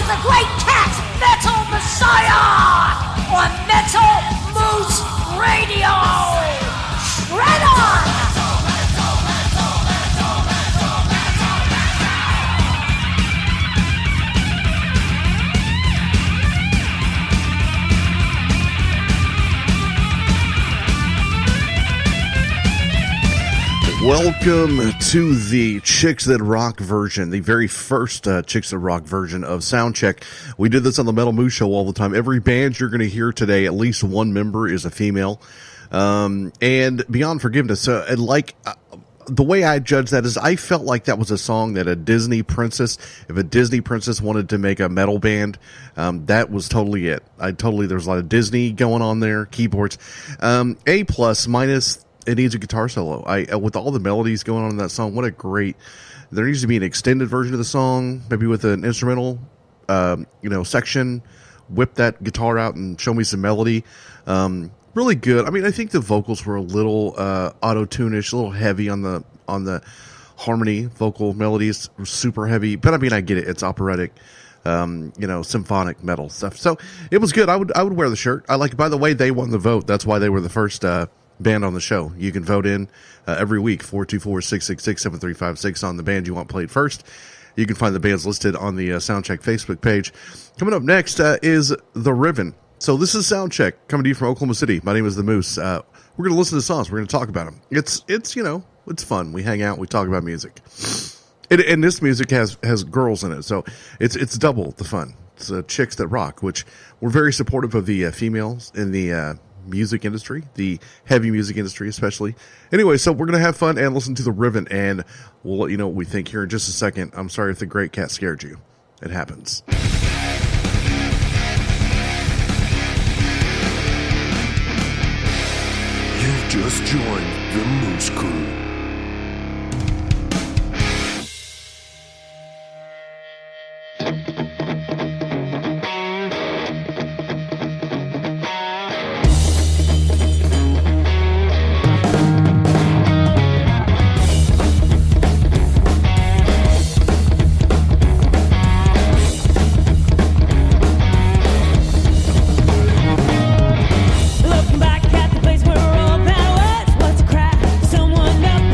the Great Cat Metal Messiah on Metal Moose Radio. Right on! Welcome to the Chicks That Rock version, the very first Chicks That Rock version of Soundcheck. We did this on the Metal Moose Show all the time. Every band you're going to hear today, at least one member is a female. And Beyond Forgiveness, the way I judge that is I felt like that was a song that a Disney princess, if a Disney princess wanted to make a metal band, that was totally it. There's a lot of Disney going on there, keyboards. A plus minus, it needs a guitar solo. With all the melodies going on in that song, there needs to be an extended version of the song, maybe with an instrumental, section. Whip that guitar out and show me some melody. Really good. I mean, I think the vocals were a little auto-tune-ish, a little heavy on the harmony. Vocal melodies were super heavy, but I mean, I get it. It's operatic, symphonic metal stuff. So it was good. I would wear the shirt. By the way, they won the vote. That's why they were the first band on the show. You can vote in every week, 424-666-7356 on the band you want played first. You can find the bands listed on the Soundcheck Facebook page. Coming up next is The Riven. So this is Soundcheck coming to you from Oklahoma City. My name is The Moose. We're going to listen to songs. We're going to talk about them. It's fun. We hang out. We talk about music. And this music has girls in it. So it's double the fun. It's Chicks That Rock, which we're very supportive of the females in the music industry, the heavy music industry especially. Anyway, so we're going to have fun and listen to The Riven, and we'll let you know what we think here in just a second. I'm sorry if the Great Cat scared you. It happens. You've just joined the Moose Crew. Looking back at the place where all that was a crack. Someone up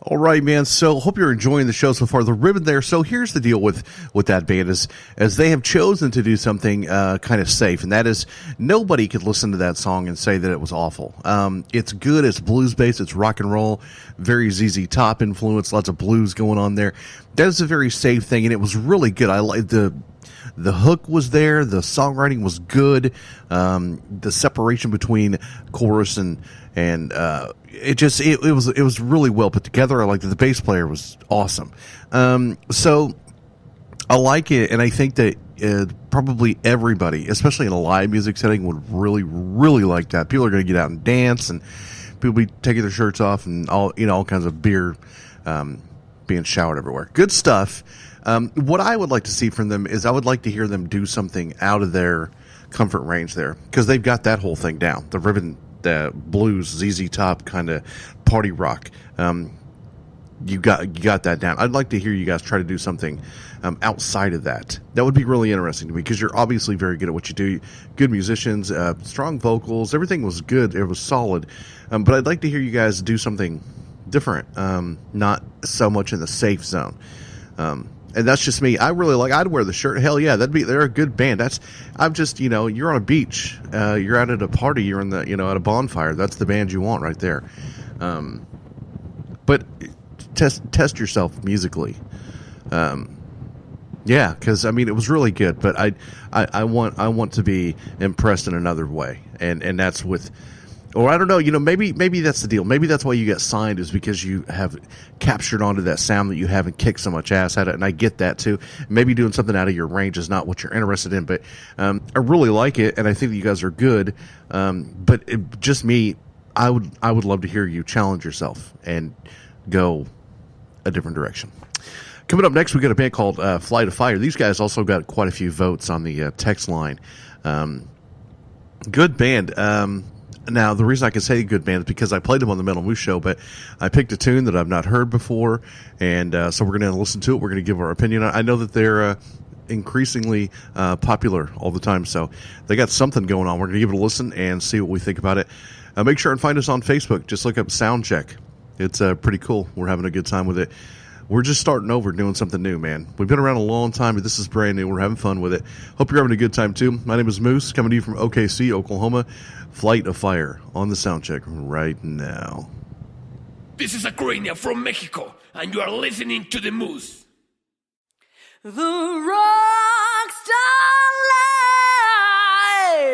All right, man. So hope you're enjoying the show so far. The ribbon there. So here's the deal with that band is as they have chosen to do something kind of safe, and that is nobody could listen to that song and say that it was awful. It's good. It's blues based. It's rock and roll. Very ZZ Top influence. Lots of blues going on there. That is a very safe thing, and it was really good. I like the hook was there. The songwriting was good. The separation between chorus and it was really well put together. I liked it. The bass player was awesome. So I like it, and I think that probably everybody, especially in a live music setting, would really, really like that. People are going to get out and dance, and people be taking their shirts off, and all kinds of beer being showered everywhere. Good stuff. What I would like to see from them is I would like to hear them do something out of their comfort range there, because they've got that whole thing down. The ribbon, the blues, ZZ Top kind of party rock. You got that down. I'd like to hear you guys try to do something outside of that. That would be really interesting to me, because you're obviously very good at what you do. Good musicians, strong vocals, everything was good. It was solid. But I'd like to hear you guys do something different, not so much in the safe zone. And that's just me. I really like. I'd wear the shirt. Hell yeah, they're a good band. I'm just you're on a beach. You're out at a party. You're in the at a bonfire. That's the band you want right there. But test yourself musically. Yeah, because it was really good. But I want to be impressed in another way, and that's with. Or I don't know, maybe that's the deal. Maybe that's why you get signed, is because you have captured onto that sound that you haven't kicked so much ass at it, and I get that too. Maybe doing something out of your range is not what you're interested in, but I really like it, and I think that you guys are good. But just me, I would love to hear you challenge yourself and go a different direction. Coming up next, we got a band called Flight of Fire. These guys also got quite a few votes on the text line. Good band. Now, the reason I can say good band is because I played them on the Metal Moose Show, but I picked a tune that I've not heard before, and so we're going to listen to it. We're going to give our opinion. I know that they're increasingly popular all the time, so they got something going on. We're going to give it a listen and see what we think about it. Make sure and find us on Facebook. Just look up Soundcheck. It's pretty cool. We're having a good time with it. We're just starting over, doing something new, man. We've been around a long time, but this is brand new. We're having fun with it. Hope you're having a good time, too. My name is Moose, coming to you from OKC, Oklahoma. Flight of Fire on the Soundcheck right now. This is Acrania from Mexico, and you are listening to The Moose. The rockstar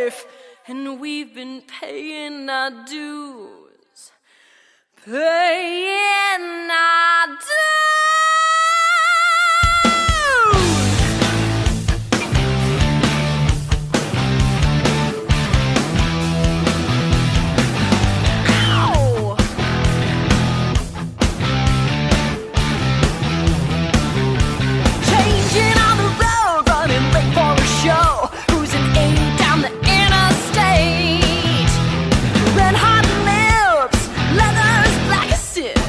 life, and we've been paying our dues, paying our dues. Ow! Changing on the road, running late for a show, cruising 80 down the interstate. Red hot lips, leather's black as sin.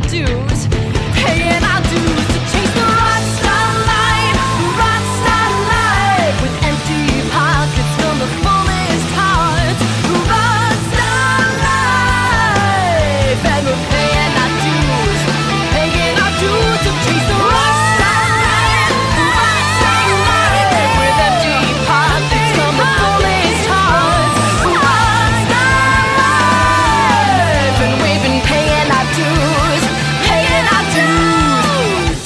dues, paying our dues to chase the rock star life with empty pockets from the fullest hearts. Rock star life, and we're paying our dues to chase the rock star life with empty pockets from the fullest hearts. Rock star life, and we've been paying our dues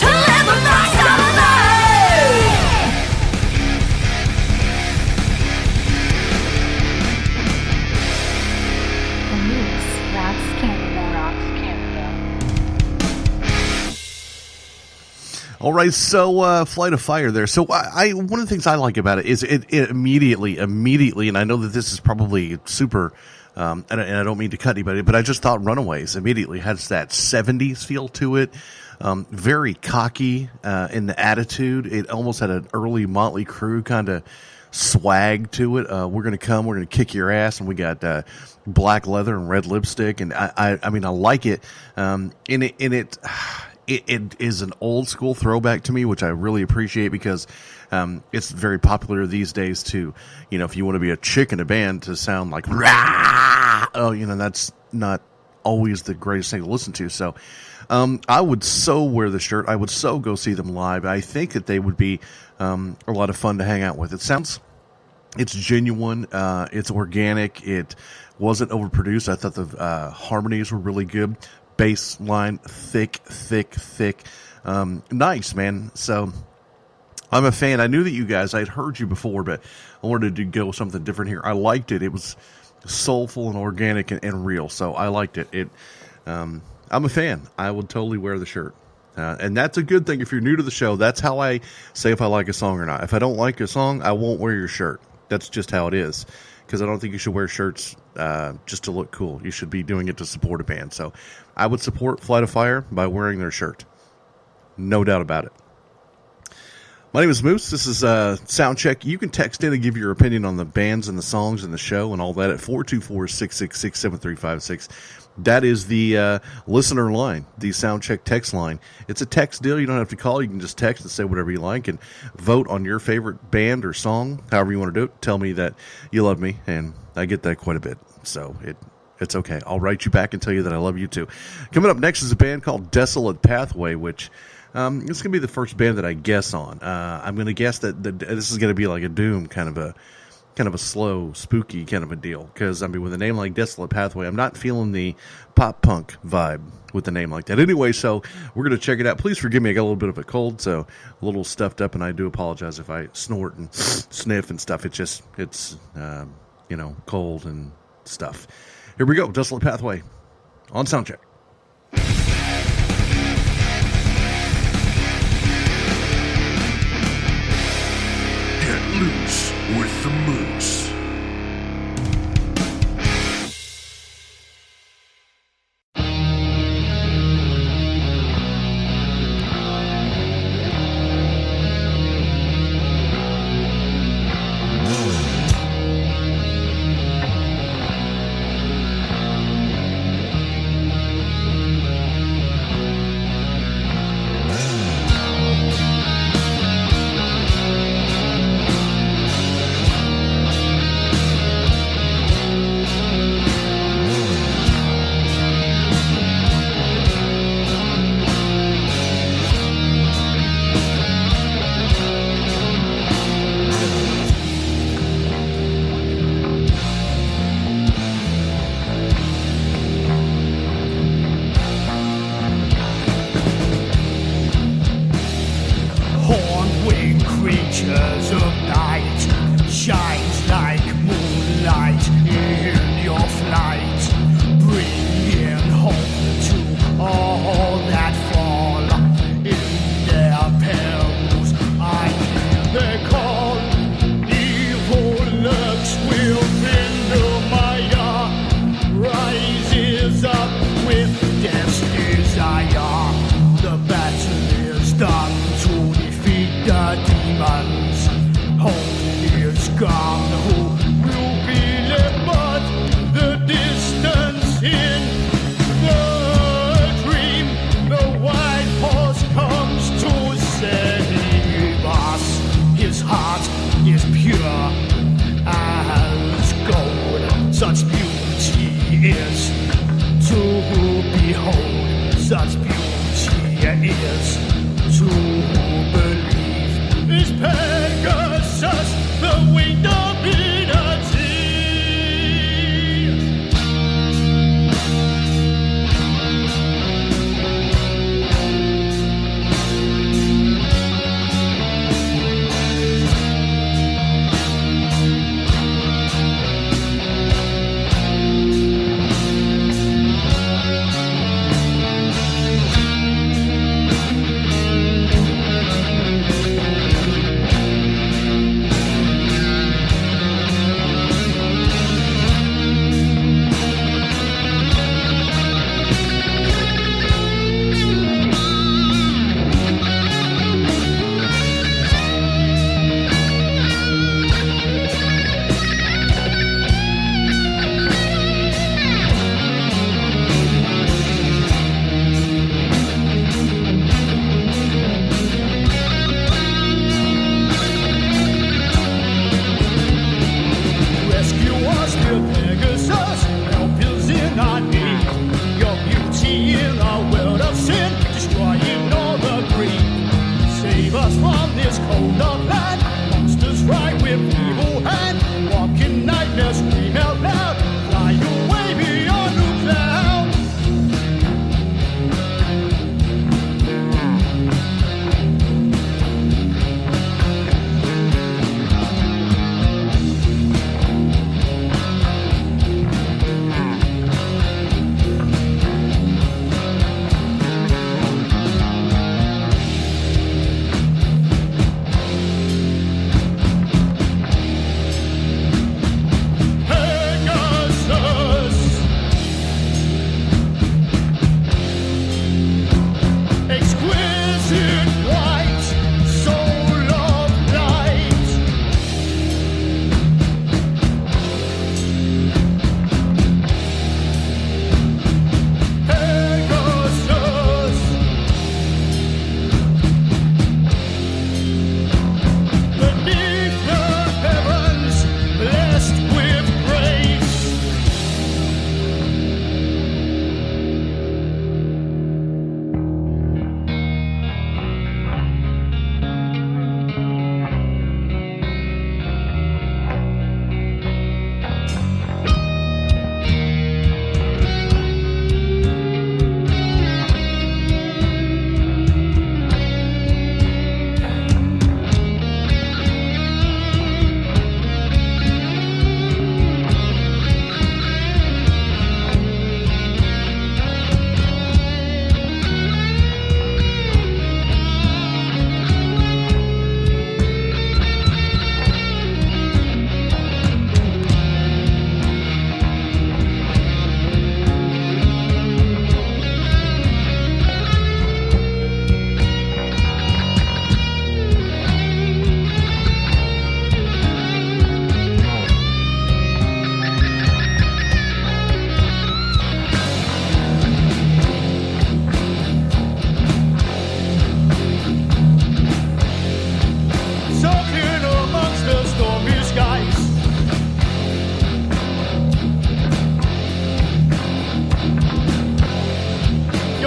to live a rock star life. The Moose Rocks Canada. All right, so Flight of Fire there. So I one of the things I like about it is it immediately, and I know that this is probably super, and I don't mean to cut anybody, but I just thought Runaways immediately has that 70s feel to it. Very cocky in the attitude. It almost had an early Motley Crue kind of swag to it. We're going to kick your ass, and we got black leather and red lipstick, and I mean I like it. It is an old school throwback to me, which I really appreciate because it's very popular these days to, if you want to be a chick in a band to sound like, rah! Oh, that's not always the greatest thing to listen to. So I would so wear the shirt. I would so go see them live. I think that they would be a lot of fun to hang out with. It's genuine. It's organic. It wasn't overproduced. I thought the harmonies were really good. Bass line, thick. Nice, man. So I'm a fan. I knew that you guys, I'd heard you before, but I wanted to go something different here. I liked it. It was soulful and organic and real. So I liked it. I'm a fan. I would totally wear the shirt. And that's a good thing. If you're new to the show, that's how I say if I like a song or not. If I don't like a song, I won't wear your shirt. That's just how it is. Because I don't think you should wear shirts just to look cool. You should be doing it to support a band. So I would support Flight of Fire by wearing their shirt. No doubt about it. My name is Moose. This is Soundcheck. You can text in and give your opinion on the bands and the songs and the show and all that at 424-666-7356. That is the listener line, the Soundcheck text line. It's a text deal. You don't have to call. You can just text and say whatever you like and vote on your favorite band or song, however you want to do it. Tell me that you love me, and I get that quite a bit. So it's okay. I'll write you back and tell you that I love you too. Coming up next is a band called Desolate Pathway, which it's going to be the first band that I guess on. I'm going to guess that this is going to be like a Doom kind of a slow, spooky kind of a deal. Because, I mean, with a name like Desolate Pathway, I'm not feeling the pop-punk vibe with a name like that. Anyway, so we're going to check it out. Please forgive me. I got a little bit of a cold, so a little stuffed up, and I do apologize if I snort and sniff and stuff. It's cold and stuff. Here we go. Desolate Pathway on Soundcheck. Get loose with the Moose.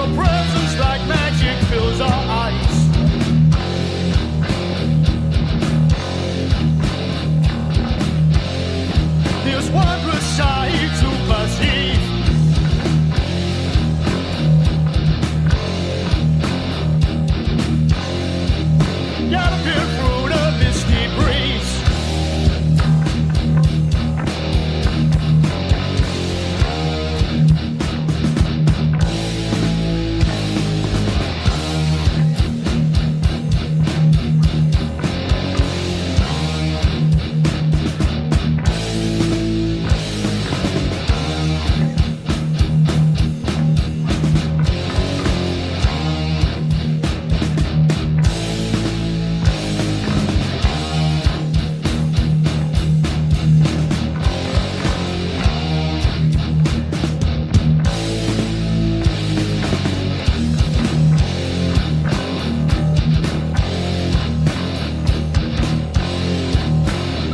Your presence like magic fills our eyes. There's wondrous sight to perceive. Galloping through the misty breeze.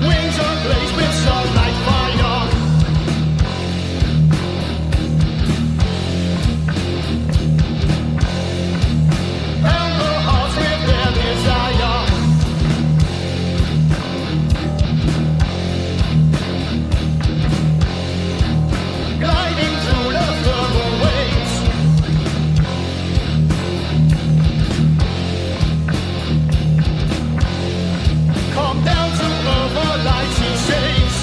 Wings ablaze with sunlight fire. Pound the hearts with their desire. Gliding through the thermal waves. Come down to earth, our light he saves.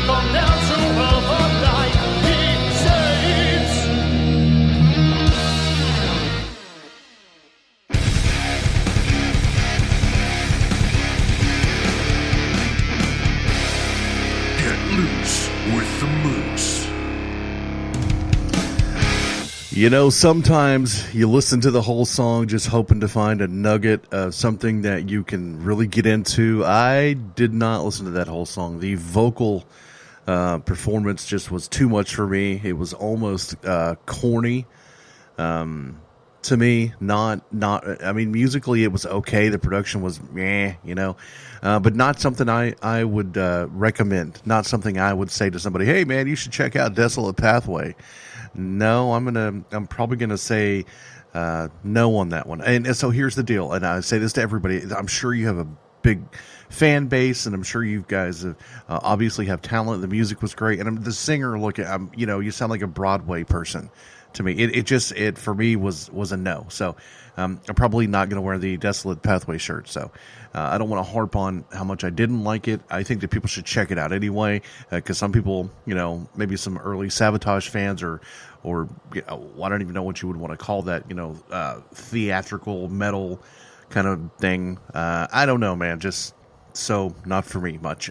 Come down to earth, our light he saves. Get loose with the moose. You know, sometimes you listen to the whole song just hoping to find a nugget of something that you can really get into. I did not listen to that whole song. The vocal performance just was too much for me. It was almost corny to me. I mean, musically it was okay. The production was meh, you know, but not something I would recommend. Not something I would say to somebody, hey man, you should check out Desolate Pathway. No, I'm probably gonna say no on that one. And so here's the deal, and I say this to everybody. I'm sure you have a big fan base, and I'm sure you guys have, obviously have talent. The music was great, and the singer. You know, you sound like a Broadway person to me. It for me was a no. So I'm probably not going to wear the Desolate Pathway shirt. So I don't want to harp on how much I didn't like it. I think that people should check it out anyway, because some people, you know, maybe some early Sabotage fans or you know, I don't even know what you would want to call that, you know, theatrical metal kind of thing. I don't know, man. Just so not for me much.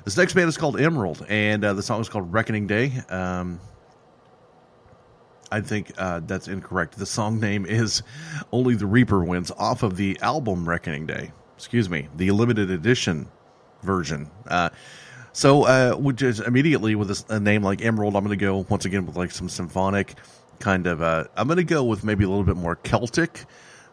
This next band is called Emerald, and the song is called Reckoning Day. I think that's incorrect. The song name is Only the Reaper Wins, off of the album Reckoning Day. Excuse me, the limited edition version. So which is immediately with a name like Emerald, I'm going to go once again with like some symphonic kind of. I'm going to go with maybe a little bit more Celtic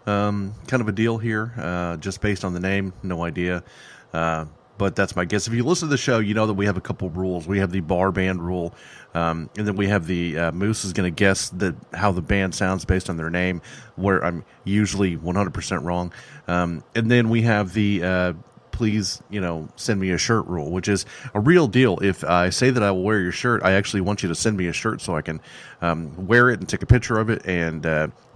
kind of a deal here, just based on the name. No idea. But that's my guess. If you listen to the show, you know that we have a couple rules. We have the bar band rule, and then we have the Moose is going to guess how the band sounds based on their name, where I'm usually 100% wrong. And then we have the please, you know, send me a shirt rule, which is a real deal. If I say that I will wear your shirt, I actually want you to send me a shirt so I can wear it and take a picture of it and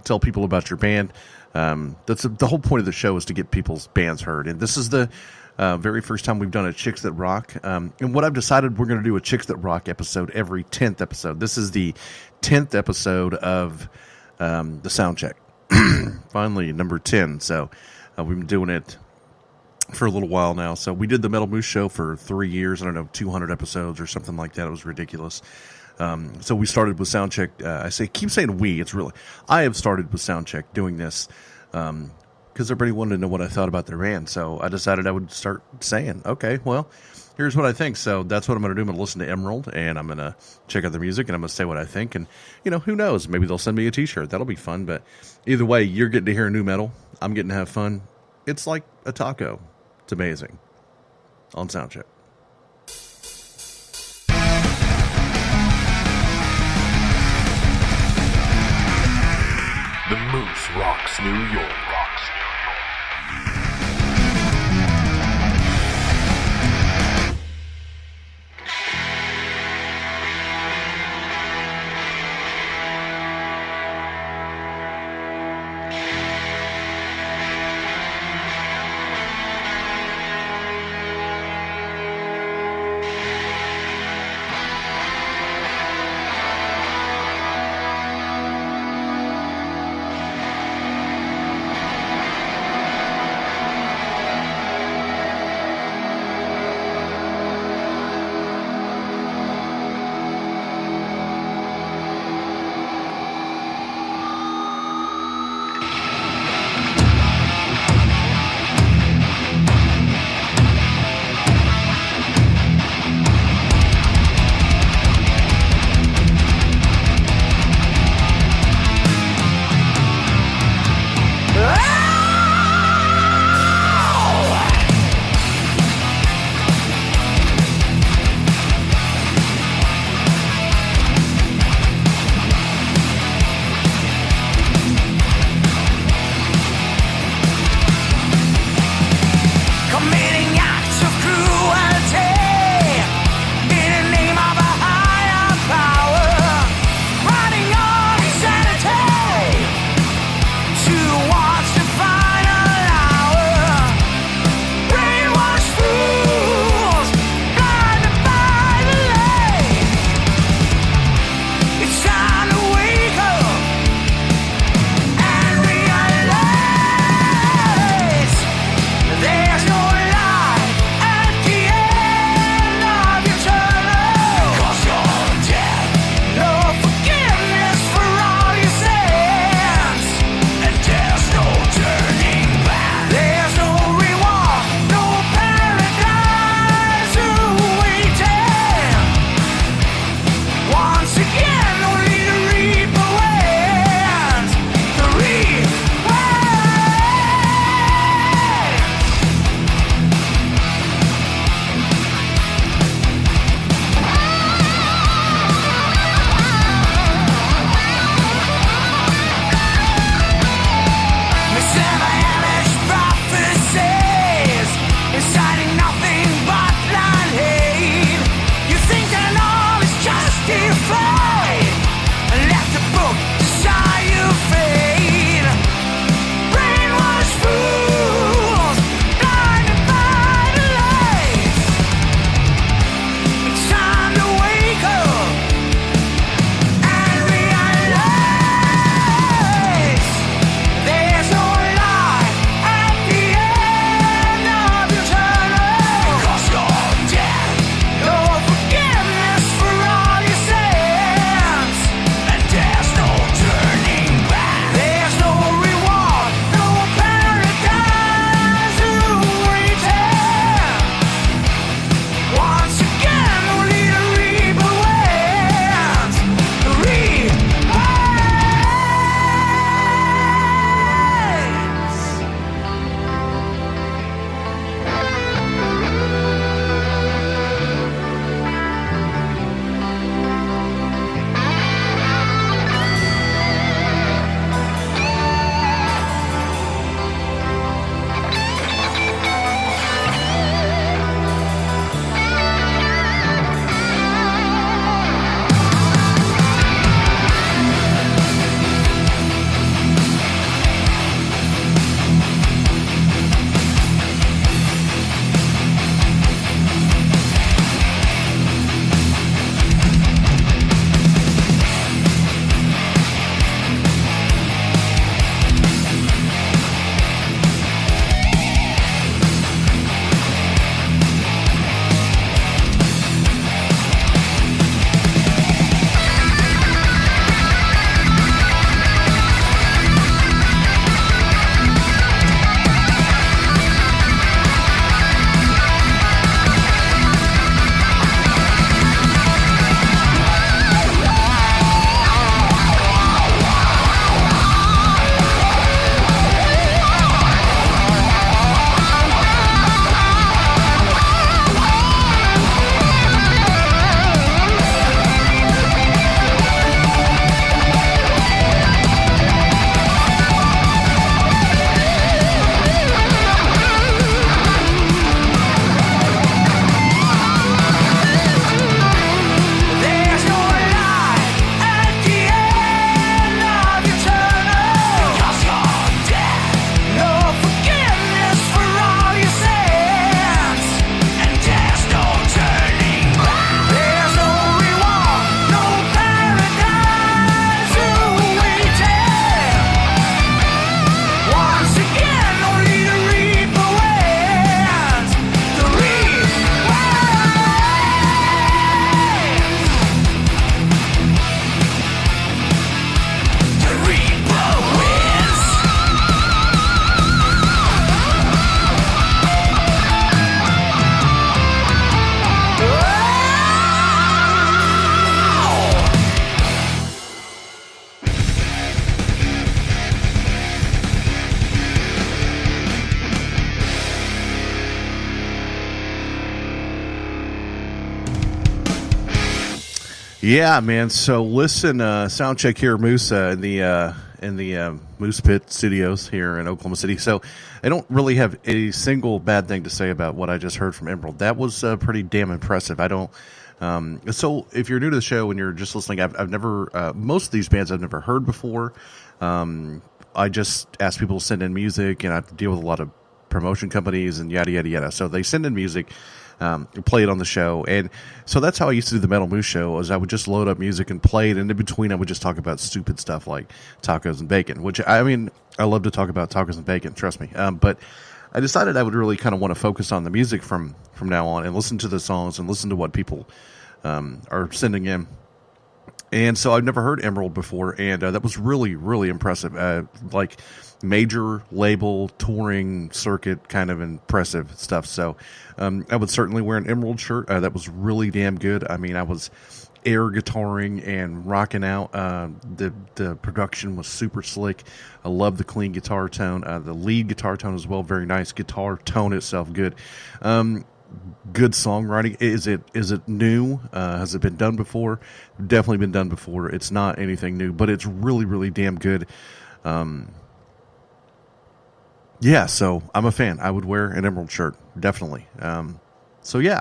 tell people about your band. That's the whole point of the show, is to get people's bands heard. And this is the very first time we've done a Chicks That Rock. And what I've decided, we're going to do a Chicks That Rock episode every 10th episode. This is the 10th episode of the Soundcheck. Finally, number 10. So we've been doing it for a little while now. So we did the Metal Moose Show for 3 years. I don't know, 200 episodes or something like that. It was ridiculous. So we started with Soundcheck. Keep saying we. It's really, I have started with Soundcheck doing this because everybody wanted to know what I thought about their band. So I decided I would start saying, okay, well, here's what I think. So that's what I'm going to do. I'm going to listen to Emerald, and I'm going to check out their music, and I'm going to say what I think. And, you know, who knows? Maybe they'll send me a t-shirt. That'll be fun. But either way, you're getting to hear new metal. I'm getting to have fun. It's like a taco. It's amazing. On Soundcheck. rocks New York. Once again, no need to Yeah, man. So listen, sound check here, Moose, in the Moose Pit Studios here in Oklahoma City. So I don't really have a single bad thing to say about what I just heard from Emerald. That was pretty damn impressive. I don't. So if you're new to the show and you're just listening, I've never most of these bands I've never heard before. I just ask people to send in music, and I deal with a lot of promotion companies and yada yada yada. So they send in music. Play it on the show, and so that's how I used to do the Metal Moose show. Was I would just load up music and play it, and in between I would just talk about stupid stuff like tacos and bacon. Which I mean, I love to talk about tacos and bacon. Trust me. But I decided I would really kind of want to focus on the music from now on, and listen to the songs and listen to what people are sending in. And so I've never heard Emerald before, and that was really, really impressive. Like major label touring circuit kind of impressive stuff. So I would certainly wear an Emerald shirt. That was really damn good. I mean, I was air guitaring and rocking out. The production was super slick. I love the clean guitar tone. The lead guitar tone as well, very nice. Guitar tone itself, good. Good songwriting. Is it new? Has it been done before? Definitely been done before. It's not anything new, but it's really, really damn good. Yeah, so I'm a fan. I would wear an Emerald shirt, definitely. So yeah.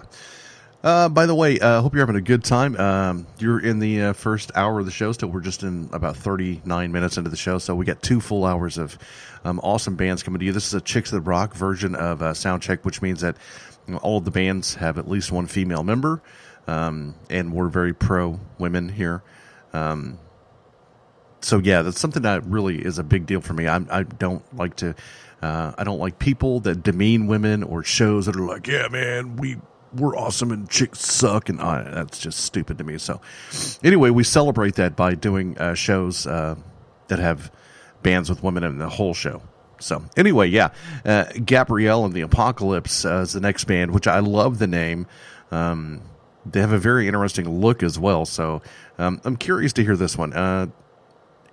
By the way, hope you're having a good time. You're in the first hour of the show. Still, we're just in about 39 minutes into the show, so we got 2 full hours of awesome bands coming to you. This is a Chicks That Rock version of Soundcheck, which means that all of the bands have at least one female member, and we're very pro women here. So yeah, that's something that really is a big deal for me. I don't like to, I don't like people that demean women or shows that are like, yeah, man, we're awesome and chicks suck, and that's just stupid to me. So anyway, we celebrate that by doing shows that have bands with women in the whole show. So anyway, yeah, Gabrielle and the Apocalypse is the next band, which I love the name. They have a very interesting look as well. So I'm curious to hear this one.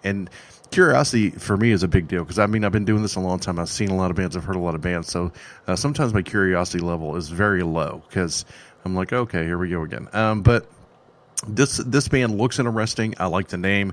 And curiosity for me is a big deal because, I mean, I've been doing this a long time. I've seen a lot of bands. I've heard a lot of bands. So sometimes my curiosity level is very low because I'm like, okay, here we go again. But this band looks interesting. I like the name.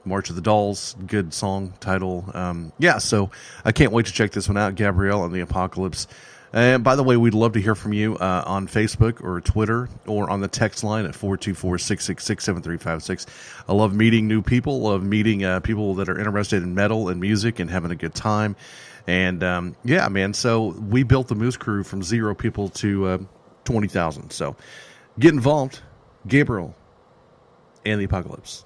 March of the Dolls, good song title. Yeah, so I can't wait to check this one out, Gabrielle and the Apocalypse. And by the way, we'd love to hear from you on Facebook or Twitter or on the text line at 424-666-7356. I love meeting new people, love meeting people that are interested in metal and music and having a good time. And yeah, man, so we built the Moose Crew from 0 people to 20,000. So get involved, Gabriel and the Apocalypse.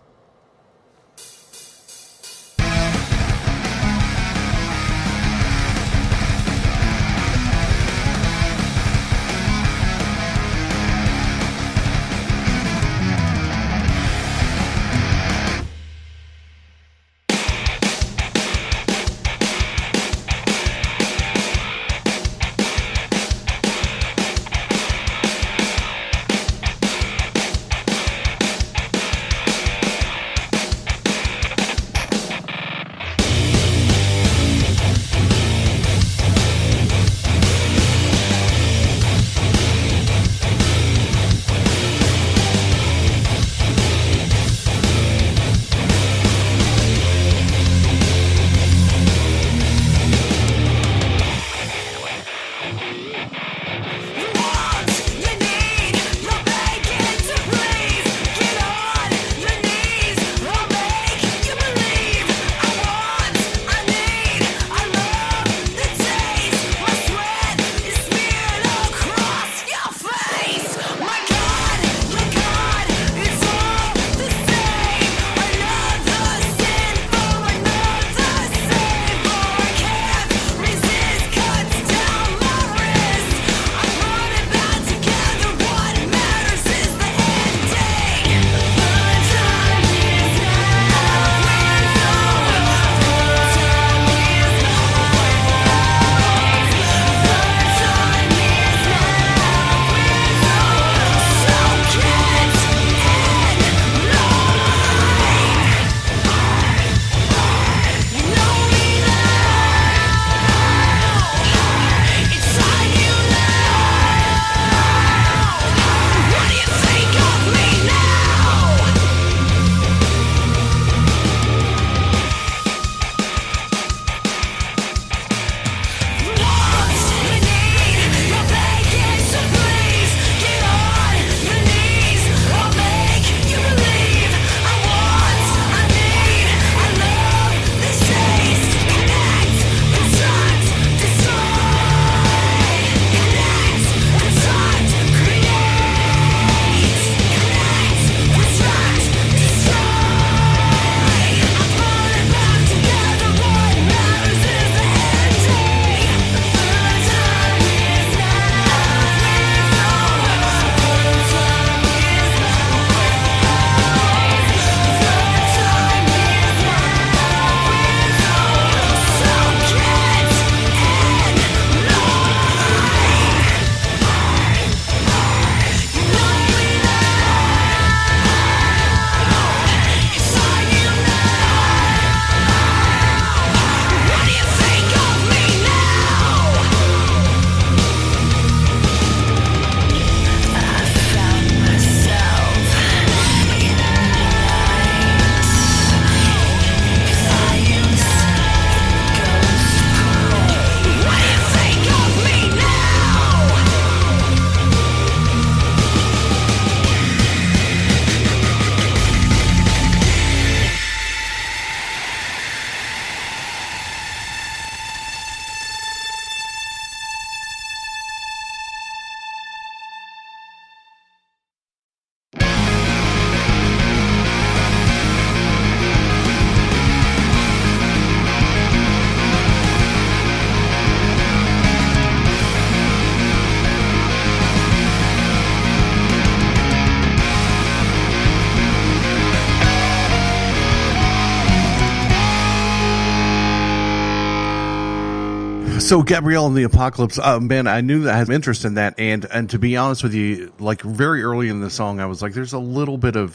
So Gabrielle and the Apocalypse, man, I knew that I had interest in that, and to be honest with you, like very early in the song, I was like, "There's a little bit of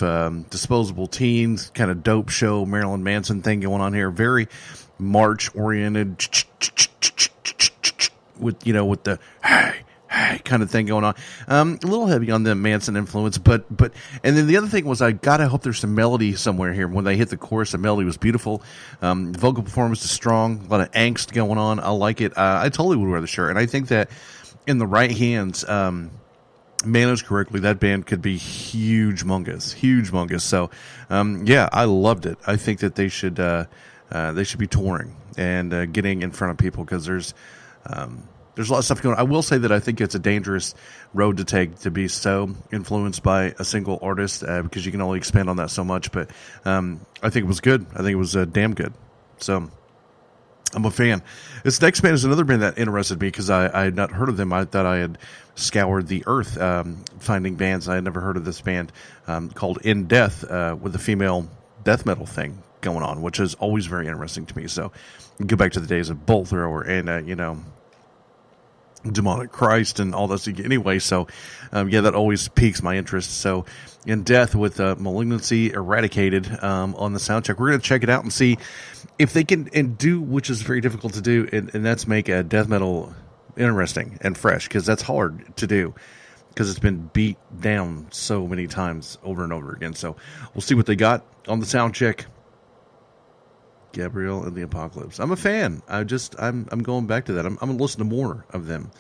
Disposable Teens, kind of dope show Marilyn Manson thing going on here, very march oriented, with with the hey kind of thing going on. A little heavy on the Manson influence, but and then the other thing was I gotta hope there's some melody somewhere here. When they hit the chorus, the melody was beautiful. The vocal performance is strong, a lot of angst going on. I like it. I totally would wear the shirt, and I think that in the right hands, managed correctly, that band could be huge-mongous. So, yeah, I loved it. I think that they should be touring and getting in front of people because there's a lot of stuff going on. I will say that I think it's a dangerous road to take to be so influenced by a single artist because you can only expand on that so much. But I think it was good. I think it was damn good. So I'm a fan. This next band is another band that interested me because I had not heard of them. I thought I had scoured the earth finding bands. I had never heard of this band called In Death with a female death metal thing going on, which is always very interesting to me. So go back to the days of Bolt Thrower and, Demonic Christ and all this anyway. So, that always piques my interest. So In Death with Malignancy Eradicated on the soundcheck. We're going to check it out and see if they can and do, which is very difficult to do, and that's make a death metal interesting and fresh, because that's hard to do because it's been beat down so many times over and over again. So we'll see what they got on the soundcheck. Gabrielle and the Apocalypse. I'm a fan. I'm going back to that. I'm going to listen to more of them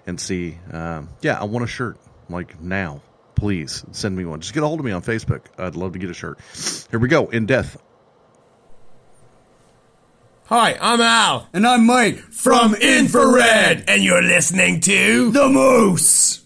and see. I want a shirt like now. Please send me one. Just get a hold of me on Facebook. I'd love to get a shirt. Here we go. In Death. Hi, I'm Al. And I'm Mike From Infrared. And you're listening to The Moose.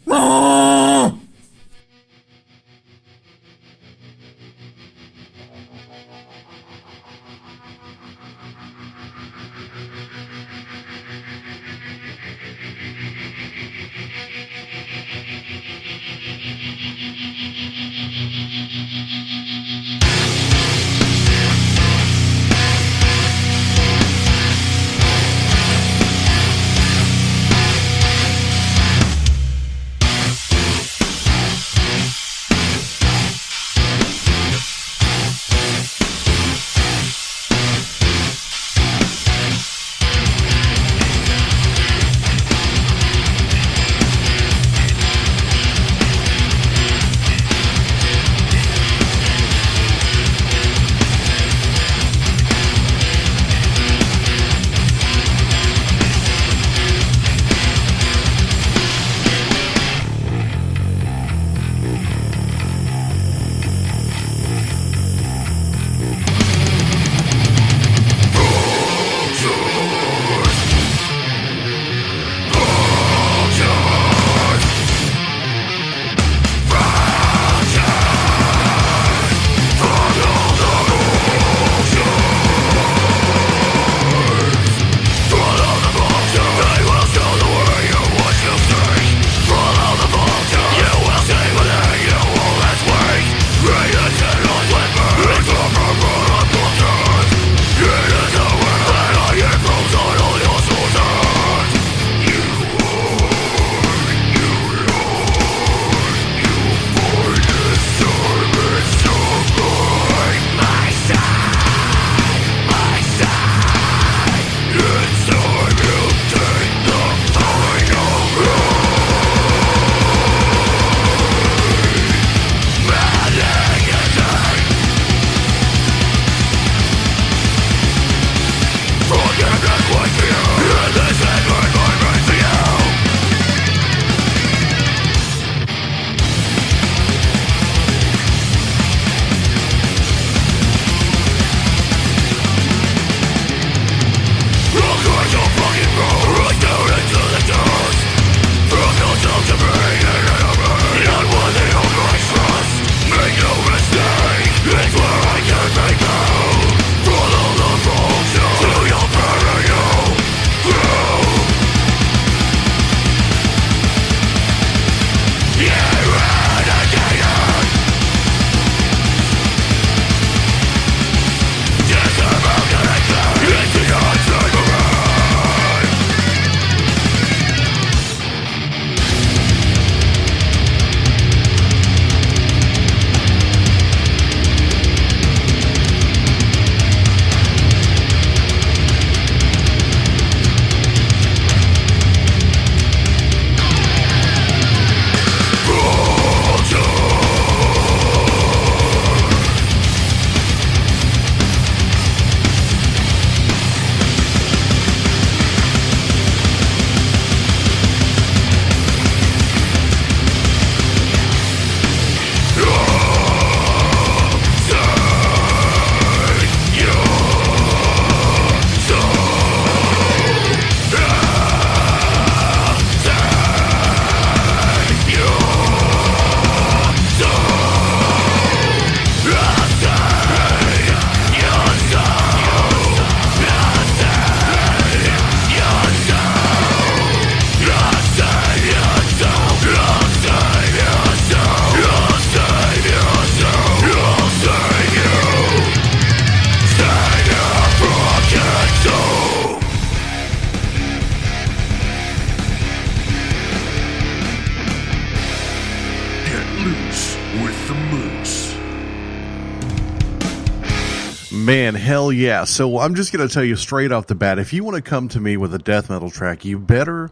Man, hell yeah. So I'm just going to tell you straight off the bat, if you want to come to me with a death metal track, you better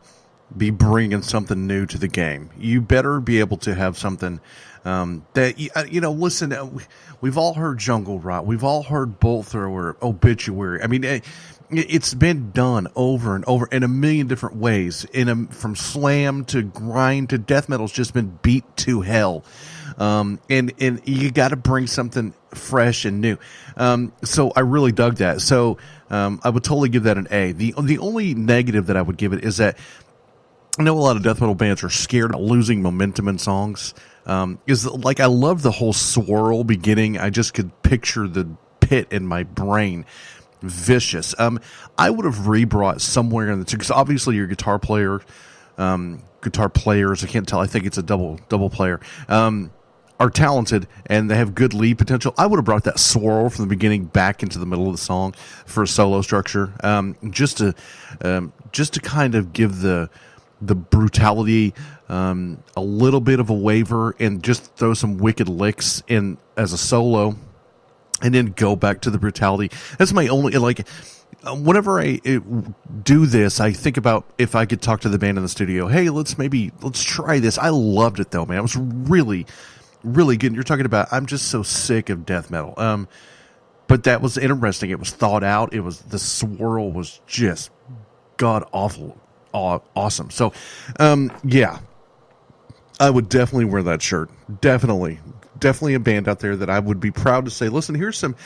be bringing something new to the game. You better be able to have something listen, we've all heard Jungle Rot. We've all heard Bolt Thrower, Obituary. I mean, it's been done over and over in a million different ways. From slam to grind to death metal's just been beat to hell. And you got to bring something fresh and new. So I really dug that. So I would totally give that an A. The only negative that I would give it is that I know a lot of death metal bands are scared of losing momentum in songs. I love the whole swirl beginning. I just could picture the pit in my brain. Vicious. I would have rebrought somewhere in the because obviously your guitar players, I can't tell. I think it's a double player. Are talented and they have good lead potential. I would have brought that swirl from the beginning back into the middle of the song for a solo structure, just to kind of give the brutality a little bit of a waiver and just throw some wicked licks in as a solo, and then go back to the brutality. That's my only whenever I do this, I think about if I could talk to the band in the studio. Hey, let's try this. I loved it though, man. It was really, really good. You're talking about, I'm just so sick of death metal. But that was interesting. It was thought out. The swirl was just god awful, awesome. So, yeah, I would definitely wear that shirt. Definitely a band out there that I would be proud to say, listen, here's some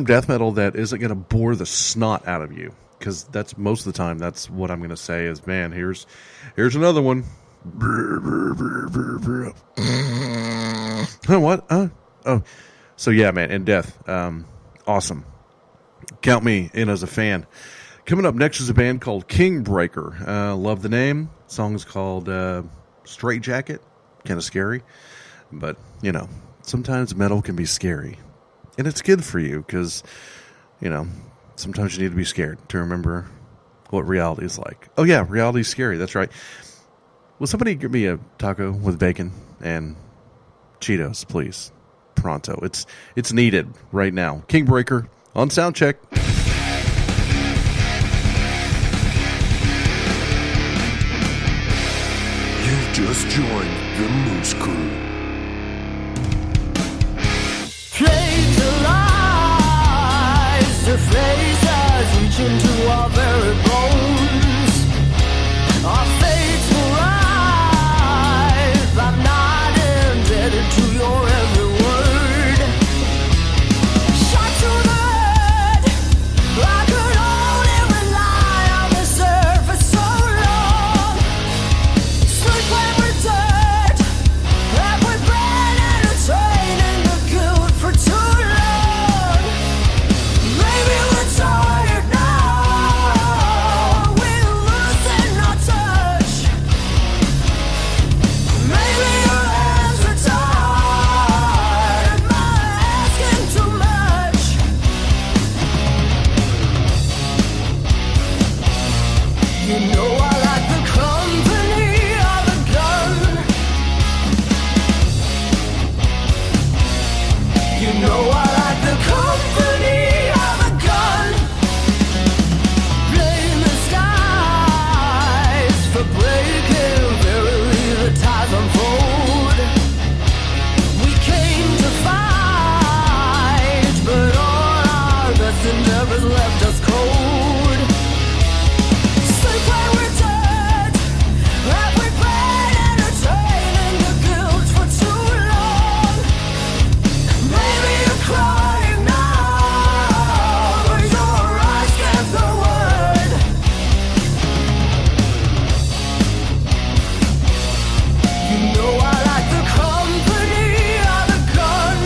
death metal that isn't going to bore the snot out of you. Because that's most of the time, that's what I'm going to say is, man, here's another one. What? Oh. So yeah, man, and death. Awesome. Count me in as a fan. Coming up next is a band called Kingbreaker. Love the name. Song is called Straight Jacket. Kind of scary. But, sometimes metal can be scary. And it's good for you because, sometimes you need to be scared to remember what reality is like. Oh, yeah, reality is scary. That's right. Will somebody give me a taco with bacon and Cheetos, please? Pronto. It's needed right now. Kingbreaker on Soundcheck. You've just joined the Moose Crew. Plagues arise to face us, reach into our very bones. Our fates will rise. I'm not indebted to your every word. Shot to the head, I could only rely on this earth for so long. Sleep when we're dead, that we've been entertaining the guilt for too long. Maybe we're tired now, we're losing our touch. Maybe your hands are tired, am I asking too much? You know I like the company of a gun. You know I like the company of a gun. Blame the skies for breaking. Verily the ties unfold. We came to fight, but all our best endeavors left us cold. Sleep when we're dead. Have we been entertaining the guilt for too long? Maybe you're crying now, but your eyes can't the word. You know I like the company of a gun.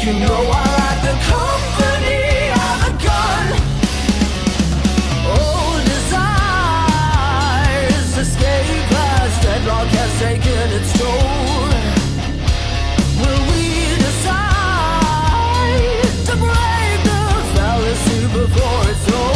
You know I like the company of a gun. Old desires escape as deadlock has taken its toll. Will we decide to break the fallacy before it's over?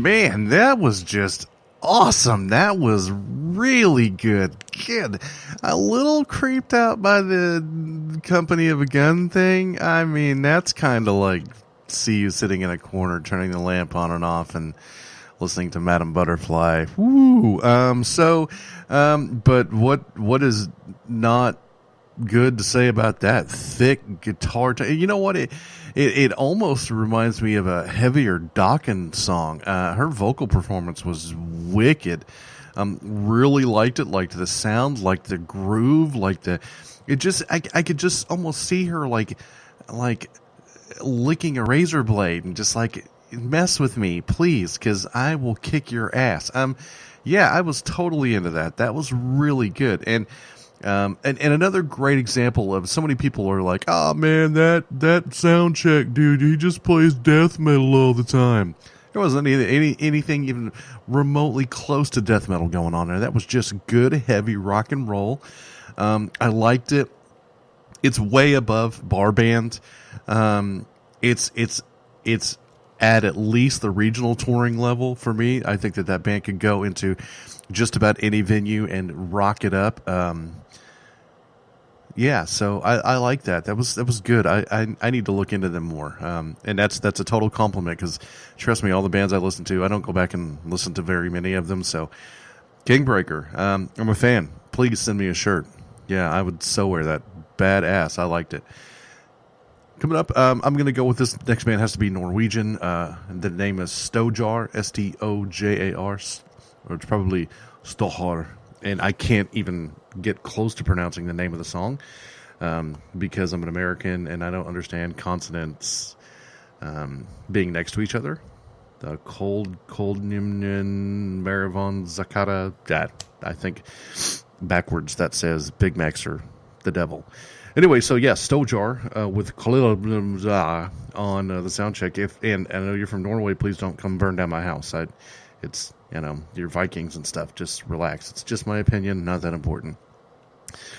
man, that was just awesome. That was really good. Good. A little creeped out by the company of a gun thing. I mean, that's kind of like see you sitting in a corner turning the lamp on and off and listening to Madame Butterfly. Woo. But what is not good to say about that thick guitar? You know what? It almost reminds me of a heavier Dokken song. Her vocal performance was wicked. Really liked it. Liked the sound. Liked the groove. I could just almost see her like licking a razor blade and just like, mess with me, please, because I will kick your ass. Yeah, I was totally into that. That was really good. And another great example of so many people are like, oh man, that sound check dude, he just plays death metal all the time. There wasn't anything even remotely close to death metal going on there. That was just good, heavy rock and roll. I liked it. It's way above bar band. It's at least the regional touring level for me. I think that band could go into just about any venue and rock it up. Yeah, so I like that. That was good. I need to look into them more. And that's a total compliment because trust me, all the bands I listen to, I don't go back and listen to very many of them. So Kingbreaker, I'm a fan. Please send me a shirt. Yeah, I would so wear that. Badass. I liked it. Coming up, I'm going to go with this next band. Has to be Norwegian. The name is Stojar, Stojar, or it's probably Stojar. And I can't even get close to pronouncing the name of the song because I'm an American and I don't understand consonants being next to each other. The cold Nimnen Maravon Zakata. That I think backwards that says Big Macs are the devil. Anyway, so yeah, Stojar with Khalil on the sound check. And I know you're from Norway, please don't come burn down my house. It's you're Vikings and stuff. Just relax. It's just my opinion, not that important.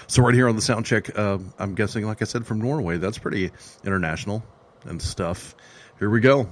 So right here on the sound check, I'm guessing, like I said, from Norway. That's pretty international and stuff. Here we go.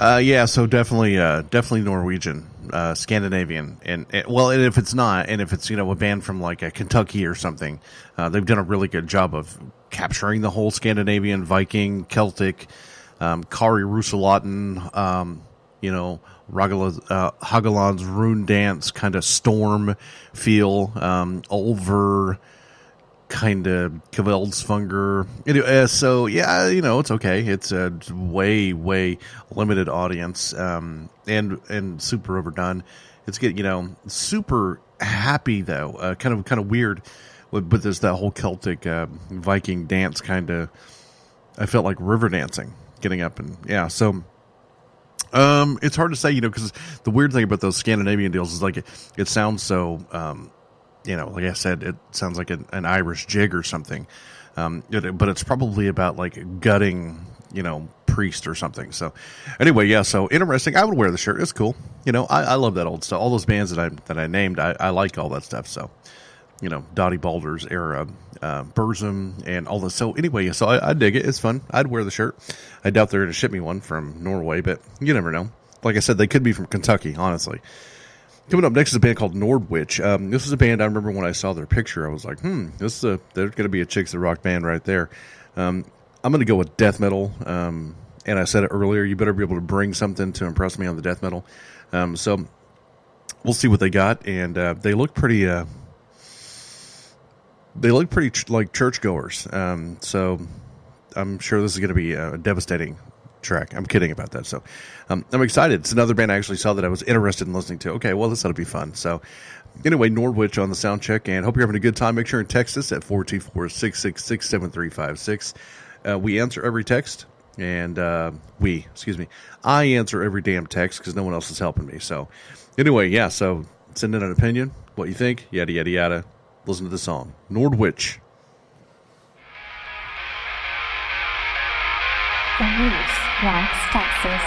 Yeah, so definitely Norwegian, Scandinavian, and if it's not, and if it's a band from like Kentucky or something, they've done a really good job of capturing the whole Scandinavian, Viking, Celtic, Kari Rusalaten, Hageland's rune dance kind of storm feel, Ulver kind of Kveldsfunger. Anyway, so yeah, it's okay. It's a way limited audience, and super overdone. It's getting super happy though, kind of weird, but there's that whole Celtic Viking dance kind of. I felt like river dancing, getting up and yeah. So it's hard to say, because the weird thing about those Scandinavian deals is like it sounds so. Like I said, it sounds like an Irish jig or something. But it's probably about like gutting, priest or something. So anyway, yeah, so interesting. I would wear the shirt. It's cool. I love that old stuff. All those bands that I named, I like all that stuff. So, Dottie Balders era, Burzum and all this. So anyway, so I dig it. It's fun. I'd wear the shirt. I doubt they're going to ship me one from Norway, but you never know. Like I said, they could be from Kentucky, honestly. Coming up next is a band called Nordwitch. This is a band I remember when I saw their picture, I was like, there's going to be a Chicks That Rock band right there. I'm going to go with death metal. And I said it earlier, you better be able to bring something to impress me on the death metal. So we'll see what they got. And they look pretty like churchgoers. So I'm sure this is going to be a devastating track. I'm kidding about that. So I'm excited. It's another band I actually saw that I was interested in listening to. Okay, well, this ought to be fun. So anyway, Nordwitch on the sound check, and hope you're having a good time. Make sure and text us at 424-666-7356. We answer every text, and I answer every damn text because no one else is helping me. So anyway, yeah, so send in an opinion, what you think, yada, yada, yada. Listen to the song. Nordwitch. The Moose Rocks Texas.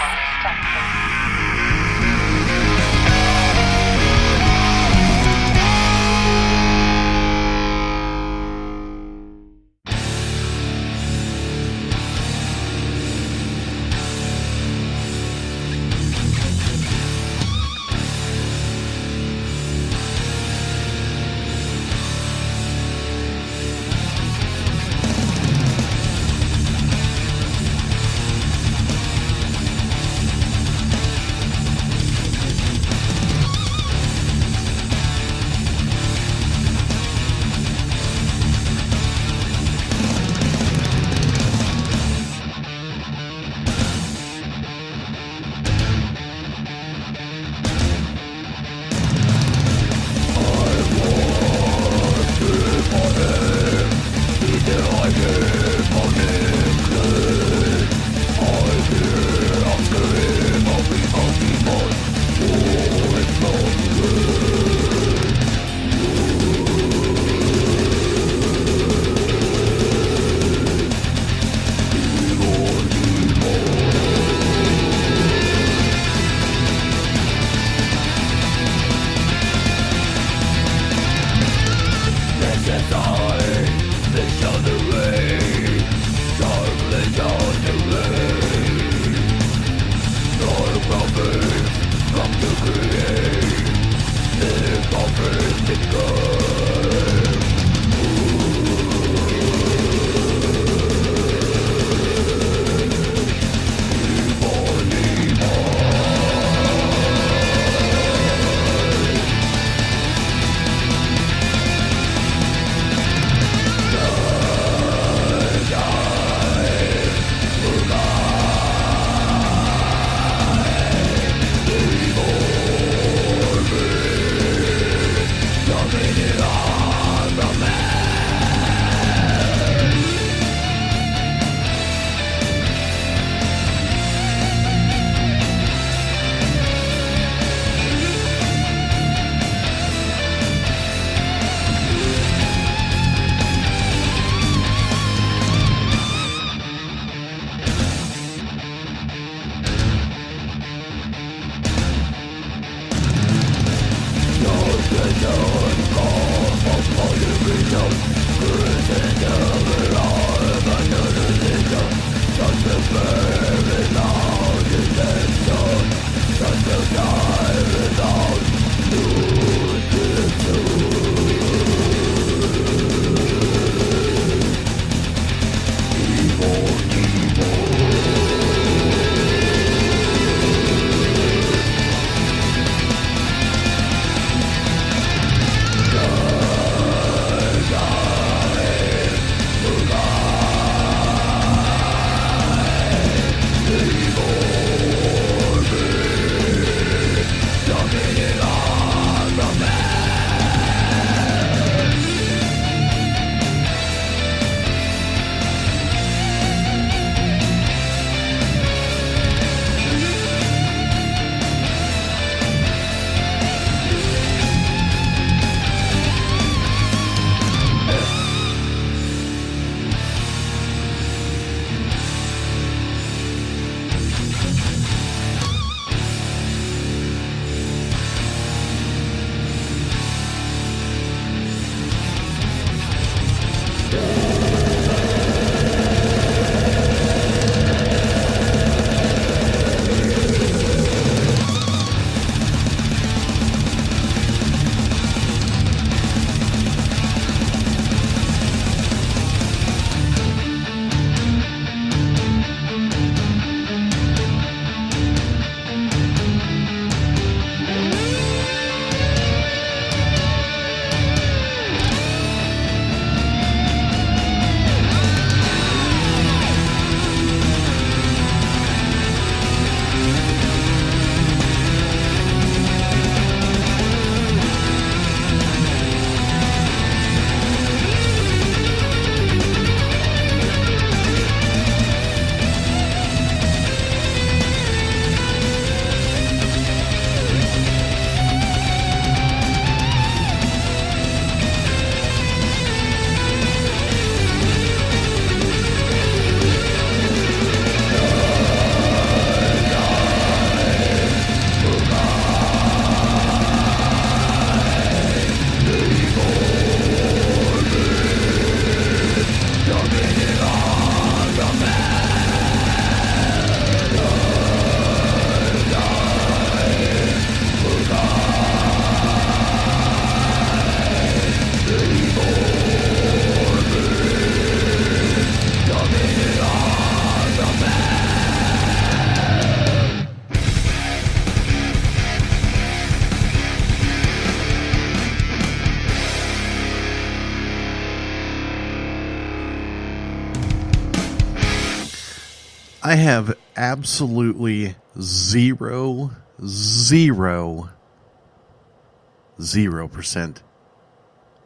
I have absolutely 0%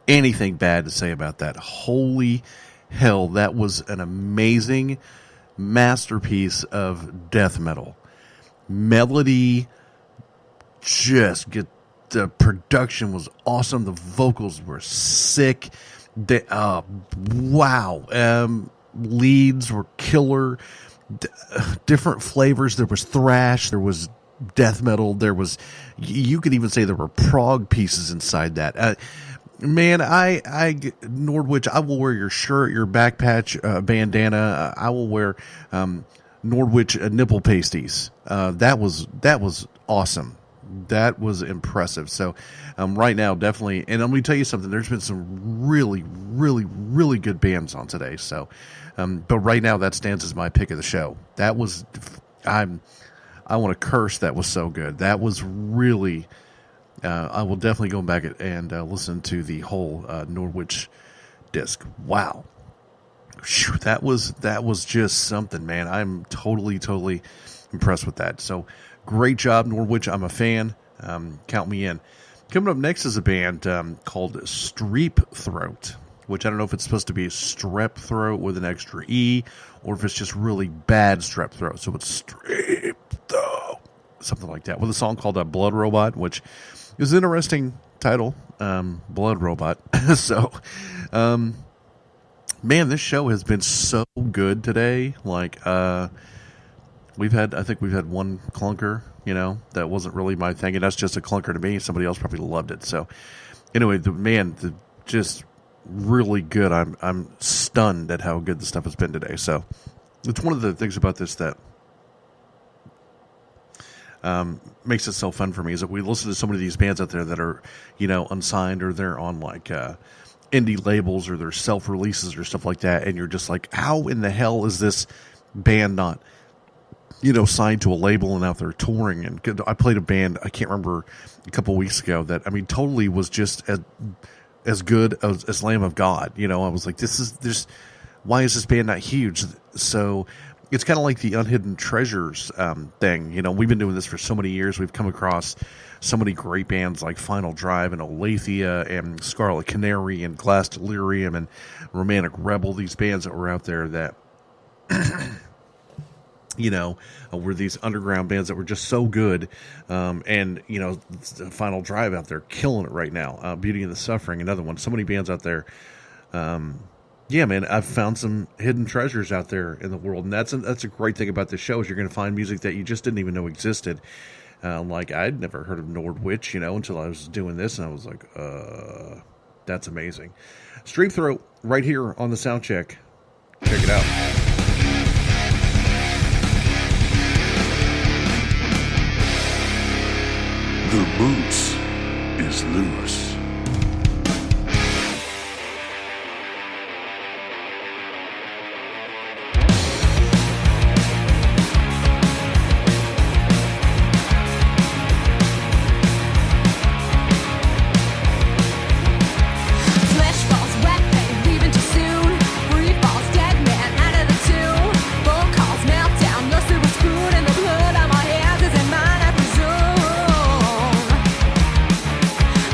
anything bad to say about that. Holy hell, that was an amazing masterpiece of death metal. Melody, the production was awesome. The vocals were sick. Leads were killer. Different flavors. There was thrash. There was death metal. You could even say there were prog pieces inside that. Man, Nordwitch, I will wear your shirt, your back patch, bandana. I will wear Nordwitch nipple pasties. That was awesome. That was impressive. So right now, definitely, and I'm going to tell you something. There's been some really, really, really good bands on today. So, but right now, that stands as my pick of the show. That was, I want to curse. That was so good. That was really. I will definitely go back and listen to the whole Nordwitch disc. Wow, whew, that was just something, man. I'm totally impressed with that. So great job, Nordwitch. I'm a fan. Count me in. Coming up next is a band called Streep Throat, which I don't know if it's supposed to be strep throat with an extra E, or if it's just really bad strep throat. So it's Streep Throat, something like that, with a song called Blood Robot, which is an interesting title, Blood Robot. So, man, this show has been so good today. Like, I think we've had one clunker, that wasn't really my thing, and that's just a clunker to me. Somebody else probably loved it. So, anyway, just really good. I'm stunned at how good the stuff has been today. So, it's one of the things about this that makes it so fun for me is that we listen to so many of these bands out there that are, unsigned, or they're on like indie labels, or they're self-releases or stuff like that, and you're just like, how in the hell is this band not, signed to a label and out there touring? And I played a band, I can't remember, a couple weeks ago that, totally was just as good as Lamb of God. I was like, why is this band not huge? So it's kind of like the Unhidden Treasures thing. We've been doing this for so many years. We've come across so many great bands like Final Drive and Olathe and Scarlet Canary and Glass Delirium and Romantic Rebel. These bands that were out there that, were these underground bands that were just so good. And, Final Drive out there killing it right now. Beauty and the Suffering, another one. So many bands out there. Yeah, man, I've found some hidden treasures out there in the world, and that's a great thing about this show is you're going to find music that you just didn't even know existed. Like I'd never heard of Nordwitch, until I was doing this, and I was like, that's amazing. Streep Throat right here on the Soundcheck. Check it out. The moose is loose. Flesh falls wet, pain leaving too soon. Free falls dead man out of the tomb. Phone calls melt down, no silver spoon, and the blood on my hands isn't mine, I presume.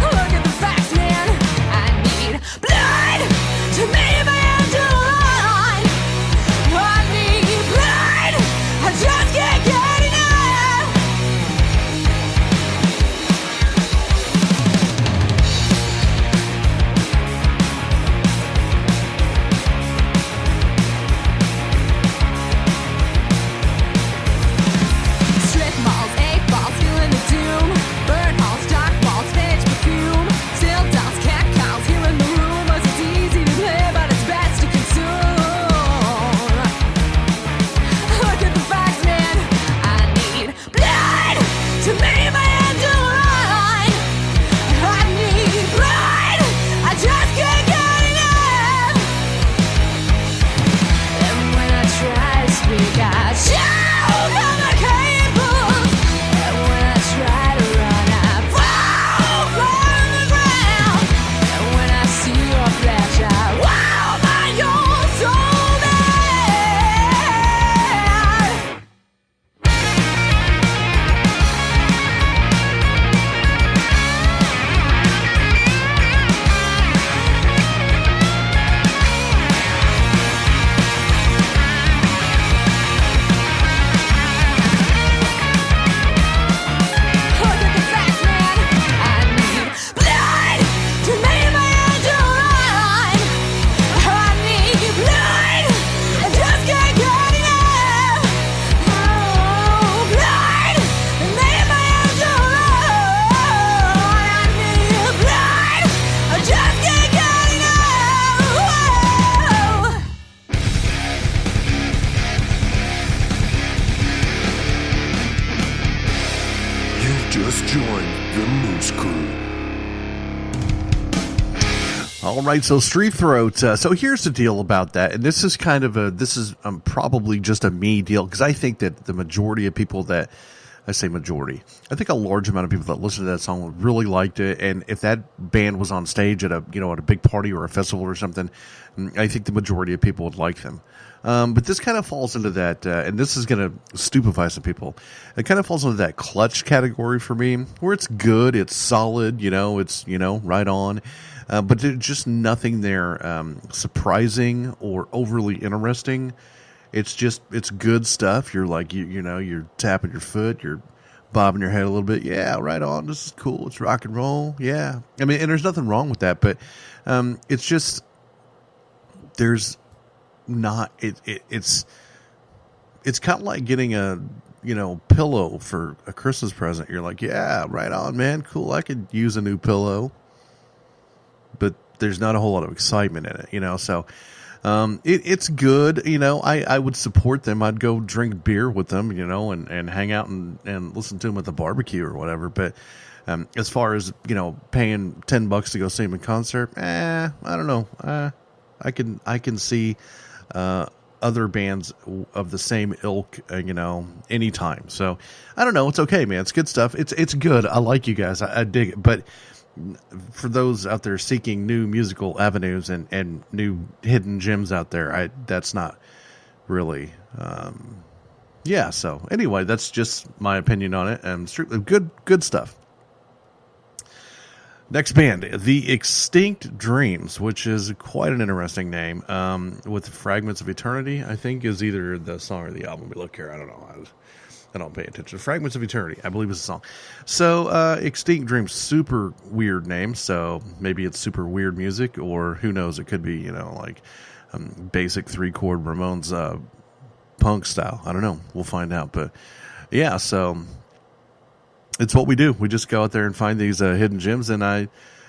Look at the All right, so Street Throat. So here's the deal about that, and this is kind of probably just a me deal, because I think that the majority of people that, I say majority, I think a large amount of people that listen to that song really liked it, and if that band was on stage at a big party or a festival or something, I think the majority of people would like them. But this kind of falls into that, and this is going to stupefy some people. It kind of falls into that clutch category for me, where it's good, it's solid, it's right on. But there's just nothing there surprising or overly interesting. It's good stuff. You're like, you're tapping your foot, you're bobbing your head a little bit. Yeah, right on. This is cool. It's rock and roll. Yeah. I mean, and there's nothing wrong with that, but it's just, there's not, it's kind of like getting a, pillow for a Christmas present. You're like, yeah, right on, man. Cool. I could use a new pillow. But there's not a whole lot of excitement in it, so it's good. I would support them. I'd go drink beer with them, and hang out and listen to them at the barbecue or whatever. But as far as, paying $10 to go see them in concert, I don't know. I can see other bands of the same ilk, anytime. So I don't know. It's okay, man. It's good stuff. It's good. I like you guys. I dig it. But for those out there seeking new musical avenues and new hidden gems out there, that's not really, so anyway, that's just my opinion on it, and strictly good stuff. Next band, The Extinct Dreams, which is quite an interesting name, with Fragments of Eternity, I think is either the song or the album. We look here, I don't know. I don't pay attention. Fragments of Eternity, I believe is the song. So, Extinct Dreams, super weird name. So maybe it's super weird music, or who knows? It could be, basic 3-chord Ramones punk style. I don't know. We'll find out. But yeah, so it's what we do. We just go out there and find these hidden gems, and I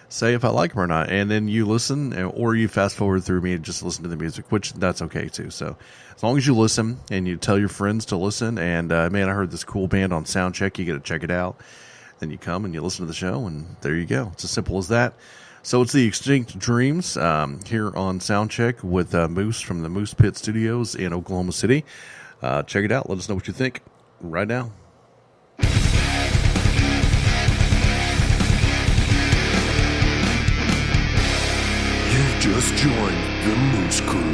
say if I like them or not. And then you listen, or you fast forward through me and just listen to the music, which that's okay too. So as long as you listen and you tell your friends to listen, and man, I heard this cool band on Soundcheck, you got to check it out. Then you come and you listen to the show, and there you go. It's as simple as that. So it's The Extinct Dreams here on Soundcheck with Moose from the Moose Pit Studios in Oklahoma City. Check it out. Let us know what you think right now. You've just joined the Moose Crew.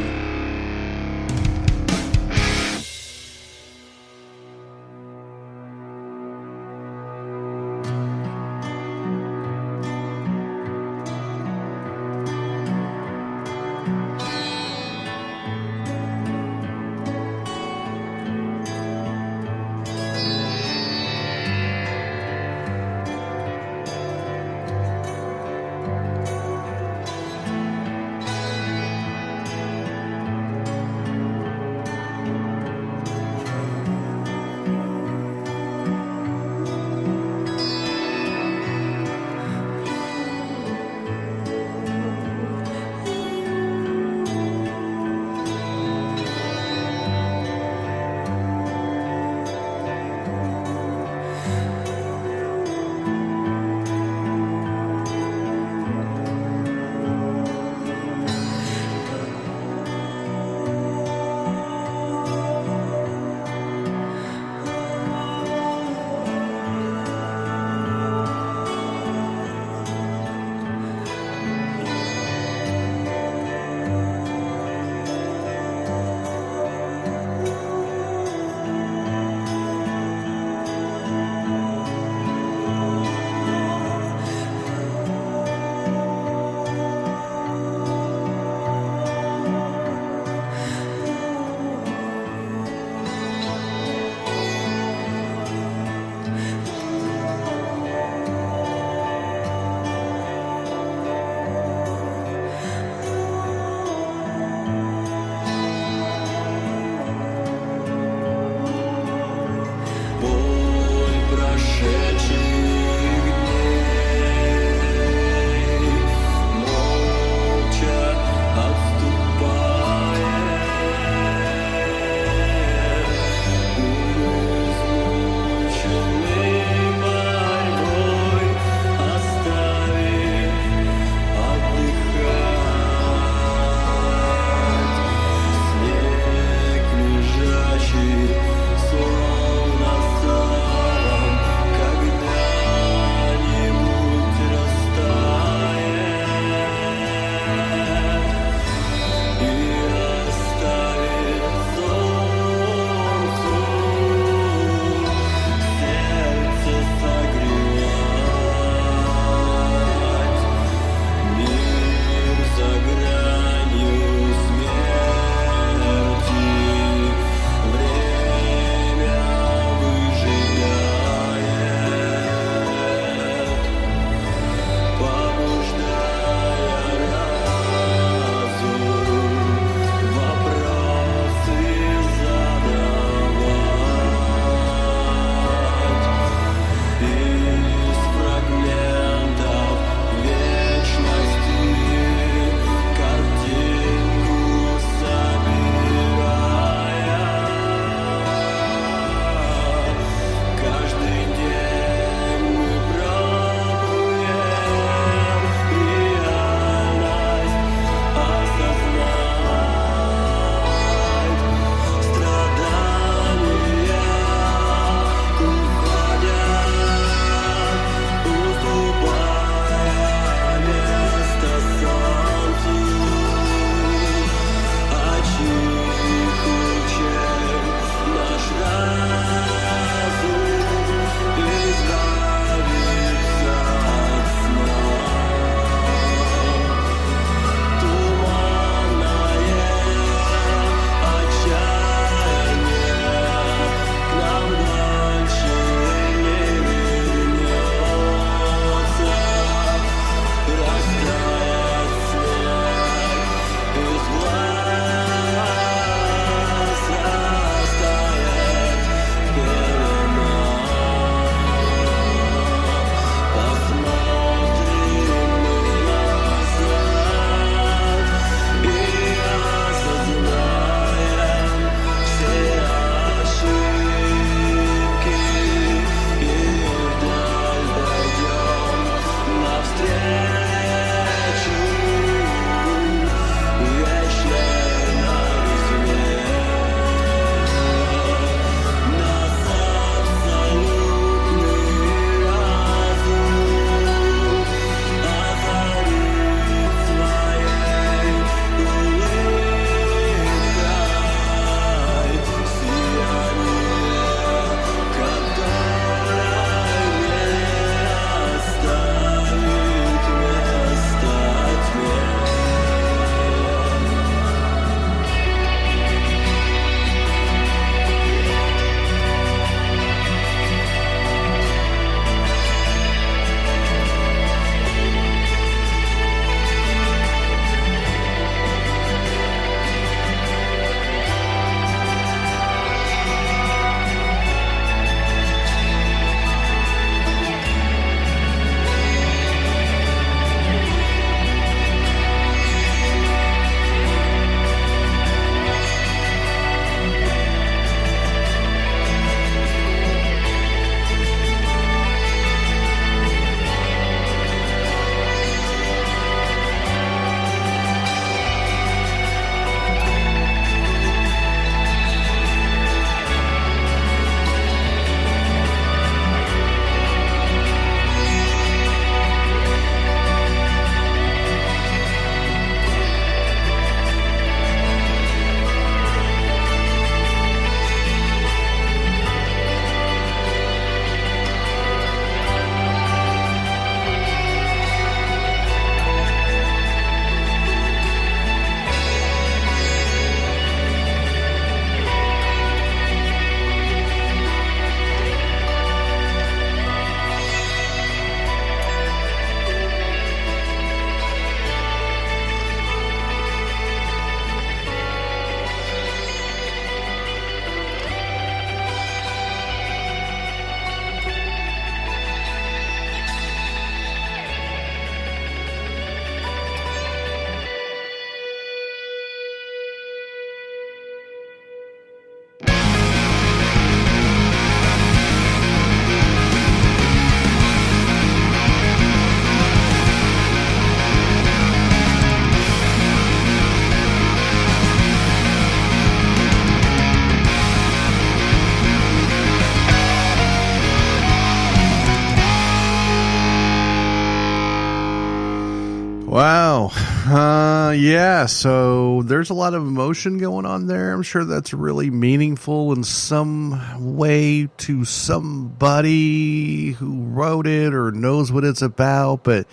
Yeah, so there's a lot of emotion going on there. I'm sure that's really meaningful in some way to somebody who wrote it or knows what it's about, but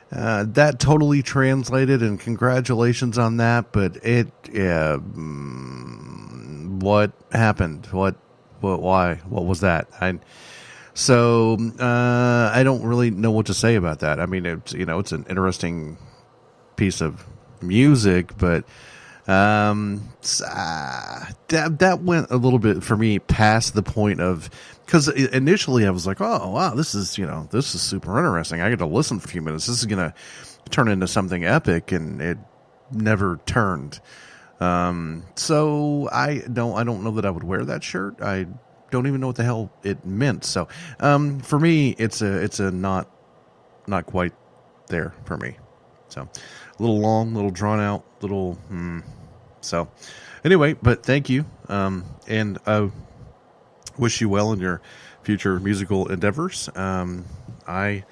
that totally translated, and congratulations on that. But what happened? Why? What was that? I don't really know what to say about that. I mean, it's an interesting piece of music, but that went a little bit for me past the point of, because initially I was like, oh wow, this is super interesting. I get to listen for a few minutes. This is gonna turn into something epic, and it never turned. So I don't know that I would wear that shirt. I don't even know what the hell it meant. So for me, it's a not quite there for me. So a little long, little drawn out, little. So anyway, but thank you, and I wish you well in your future musical endeavors. I,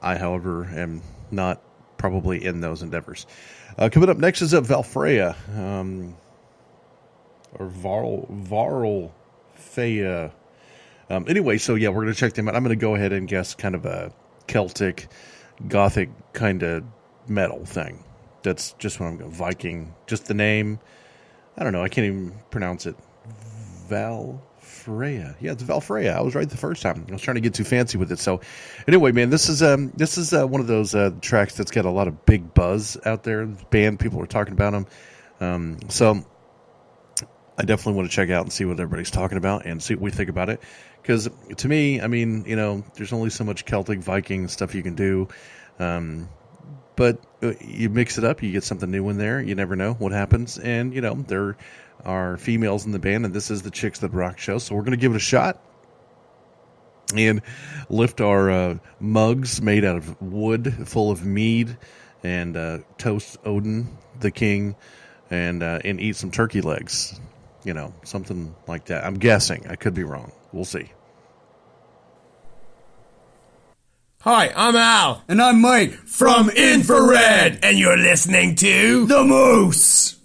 however, am not probably in those endeavors. Coming up next is Valfreya, or Varl Faya. Anyway, so yeah, we're going to check them out. I'm going to go ahead and guess kind of a Celtic, Gothic kind of metal thing. That's just what I'm going. Viking, just the name. I don't know. I can't even pronounce it. Valfreya. Yeah, it's Valfreya. I was right the first time. I was trying to get too fancy with it. So, anyway, man, this is one of those tracks that's got a lot of big buzz out there. Band people are talking about them. So I definitely want to check out and see what everybody's talking about and see what we think about it. Because to me, I mean, there's only so much Celtic, Viking stuff you can do. But you mix it up, you get something new in there. You never know what happens. And, there are females in the band, and this is the Chicks That Rock show. So we're going to give it a shot and lift our mugs made out of wood full of mead and toast Odin, the king, and eat some turkey legs. Something like that. I'm guessing. I could be wrong. We'll see. Hi, I'm Al. And I'm Mike. From Infrared. And you're listening to The Moose.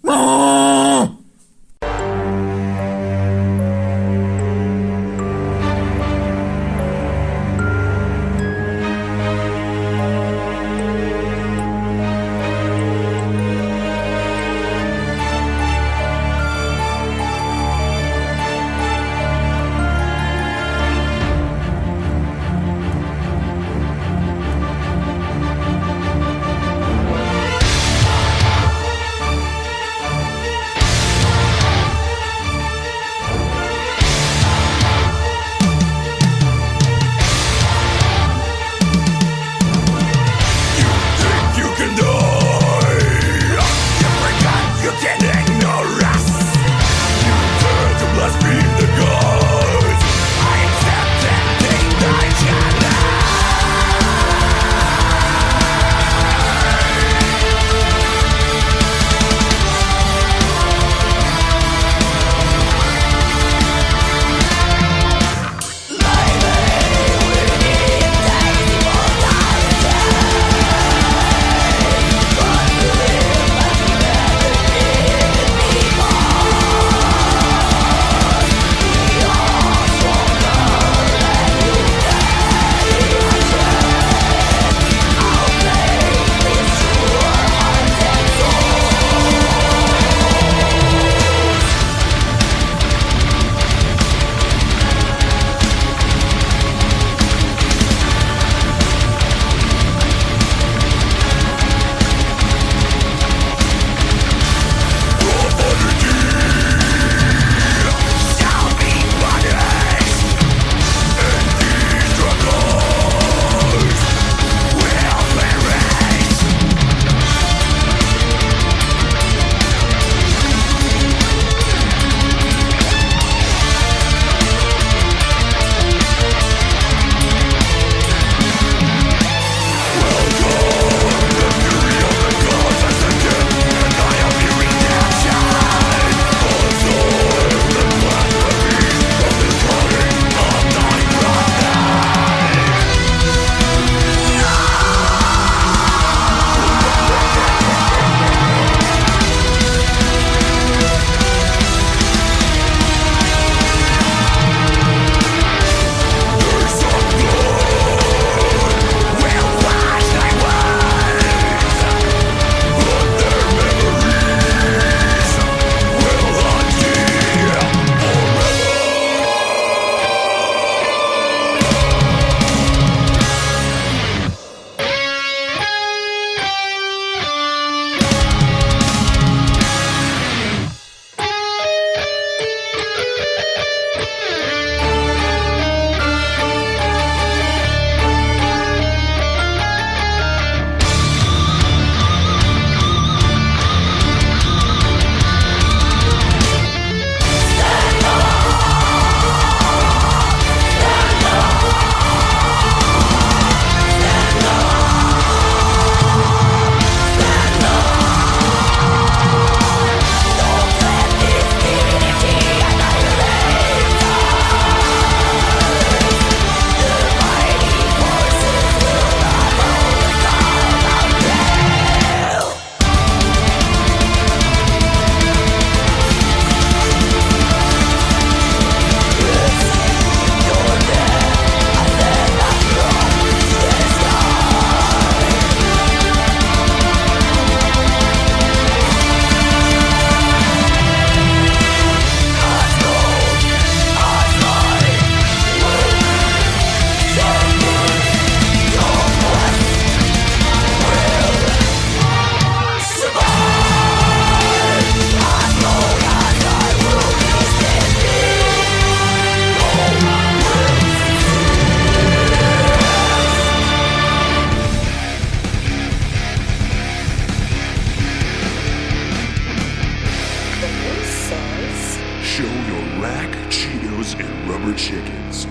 Show your rack, Cheetos, and rubber chickens.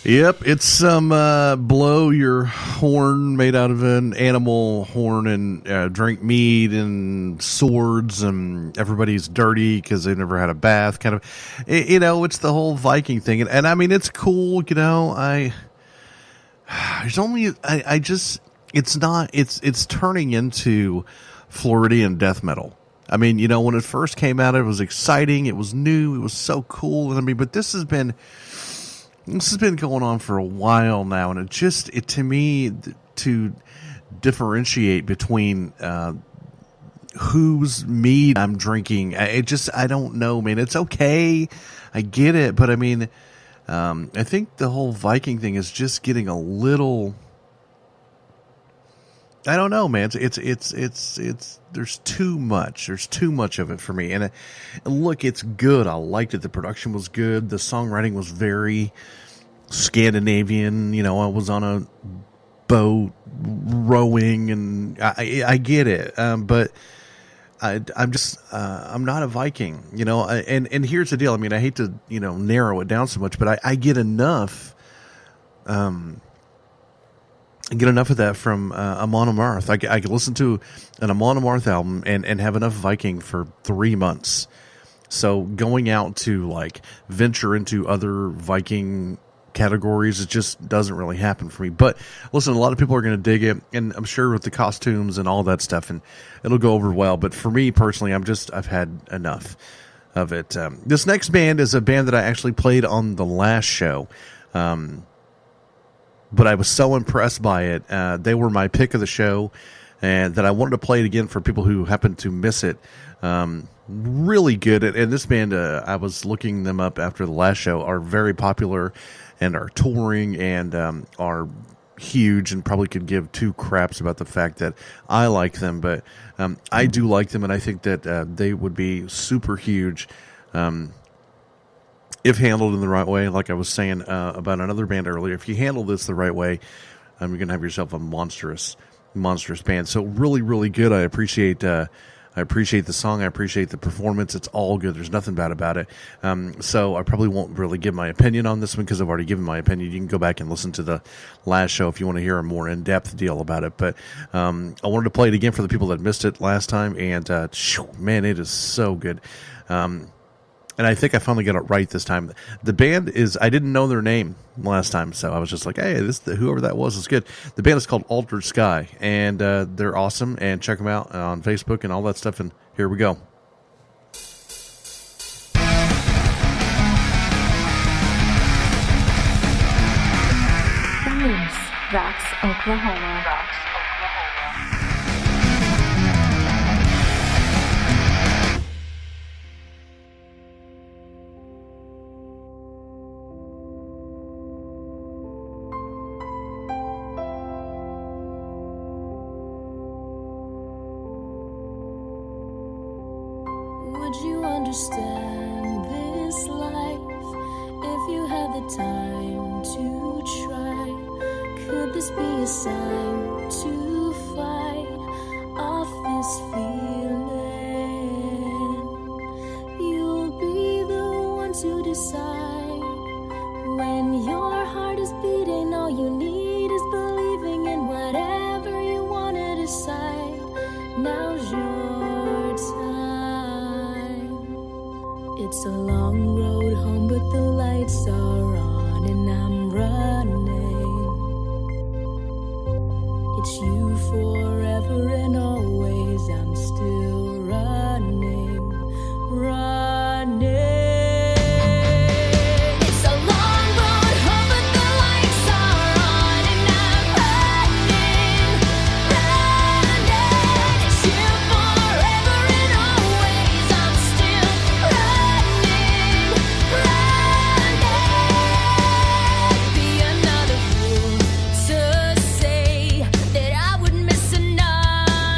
Yep, it's some blow your horn made out of an animal horn and drink mead and swords and everybody's dirty because they've never had a bath kind of. It's the whole Viking thing. And I mean, it's cool, it's turning into Floridian death metal. I mean, when it first came out, it was exciting. It was new. It was so cool. And I mean, but this has been going on for a while now. And to me, to differentiate between, whose mead I'm drinking, I don't know, man. It's okay. I get it. But I mean, I think the whole Viking thing is just getting a little, I don't know, man. It's there's too much. There's too much of it for me. And look, it's good. I liked it. The production was good. The songwriting was very Scandinavian. I was on a boat rowing, and I get it. But I'm not a Viking, and here's the deal. I mean, I hate to, narrow it down so much, but I get enough, of that from Amon Amarth. I can listen to an Amon Amarth album and have enough Viking for 3 months. So going out to venture into other Viking categories, it just doesn't really happen for me. But listen, a lot of people are going to dig it, and I'm sure with the costumes and all that stuff, and it'll go over well. But for me personally, I've had enough of it. This next band is a band that I actually played on the last show. But I was so impressed by it. They were my pick of the show, and that I wanted to play it again for people who happen to miss it. Really good. And this band, I was looking them up after the last show, are very popular and are touring and are huge, and probably could give two craps about the fact that I like them. But I do like them, and I think that they would be super huge if handled in the right way. Like I was saying about another band earlier, if you handle this the right way, you're going to have yourself a monstrous band. So really, really good. I appreciate the song. I appreciate the performance. It's all good. There's nothing bad about it. So I probably won't really give my opinion on this one because I've already given my opinion. You can go back and listen to the last show if you want to hear a more in-depth deal about it. But I wanted to play it again for the people that missed it last time. And man, it is so good. And I think I finally got it right this time. The band is, I didn't know their name last time, so I was just like, hey, whoever that was is good. The band is called Altered Sky, and they're awesome, and check them out on Facebook and all that stuff, and here we go. The Moose, Rocks, Oklahoma. Would you understand this life if you had the time to try? Could this be a sign to fight off this feeling? You'll be the one to decide. When your heart is beating, all you need is believing in whatever you want to decide. Now's your time. It's a long road home, but the lights are on and I'm running. It's you forever and always. I'm still running. It's a long road home, but the lights are on and I'm running. It's you forever and always. I'm still running. Be another fool to say that I would miss another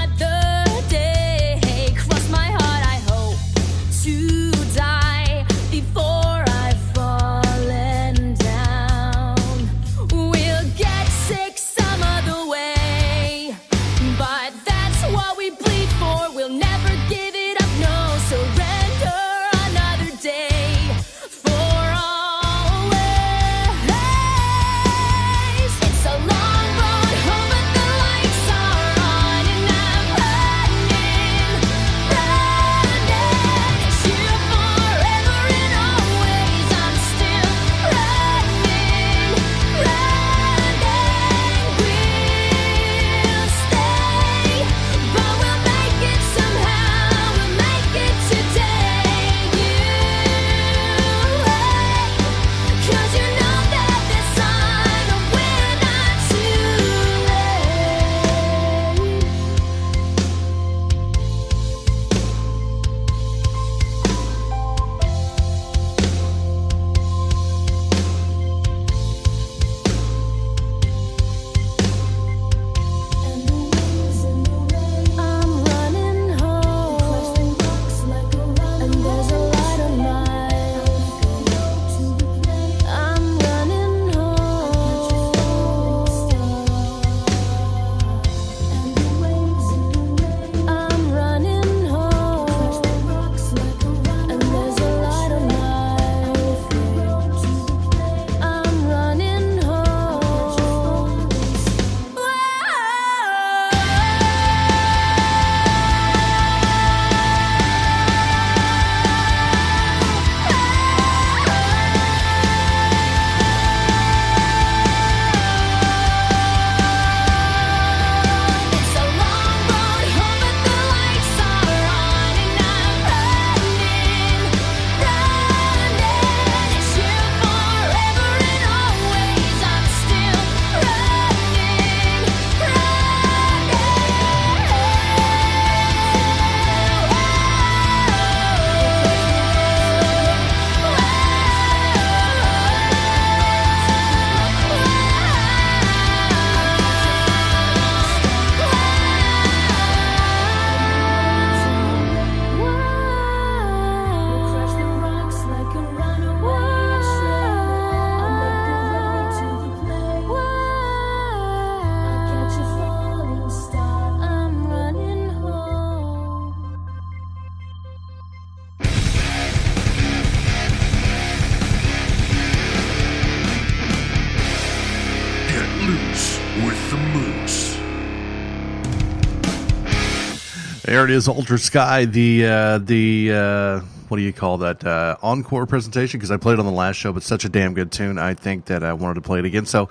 There it is, Ultra Sky, the what do you call that, encore presentation, because I played it on the last show, but such a damn good tune. I think that I wanted to play it again, so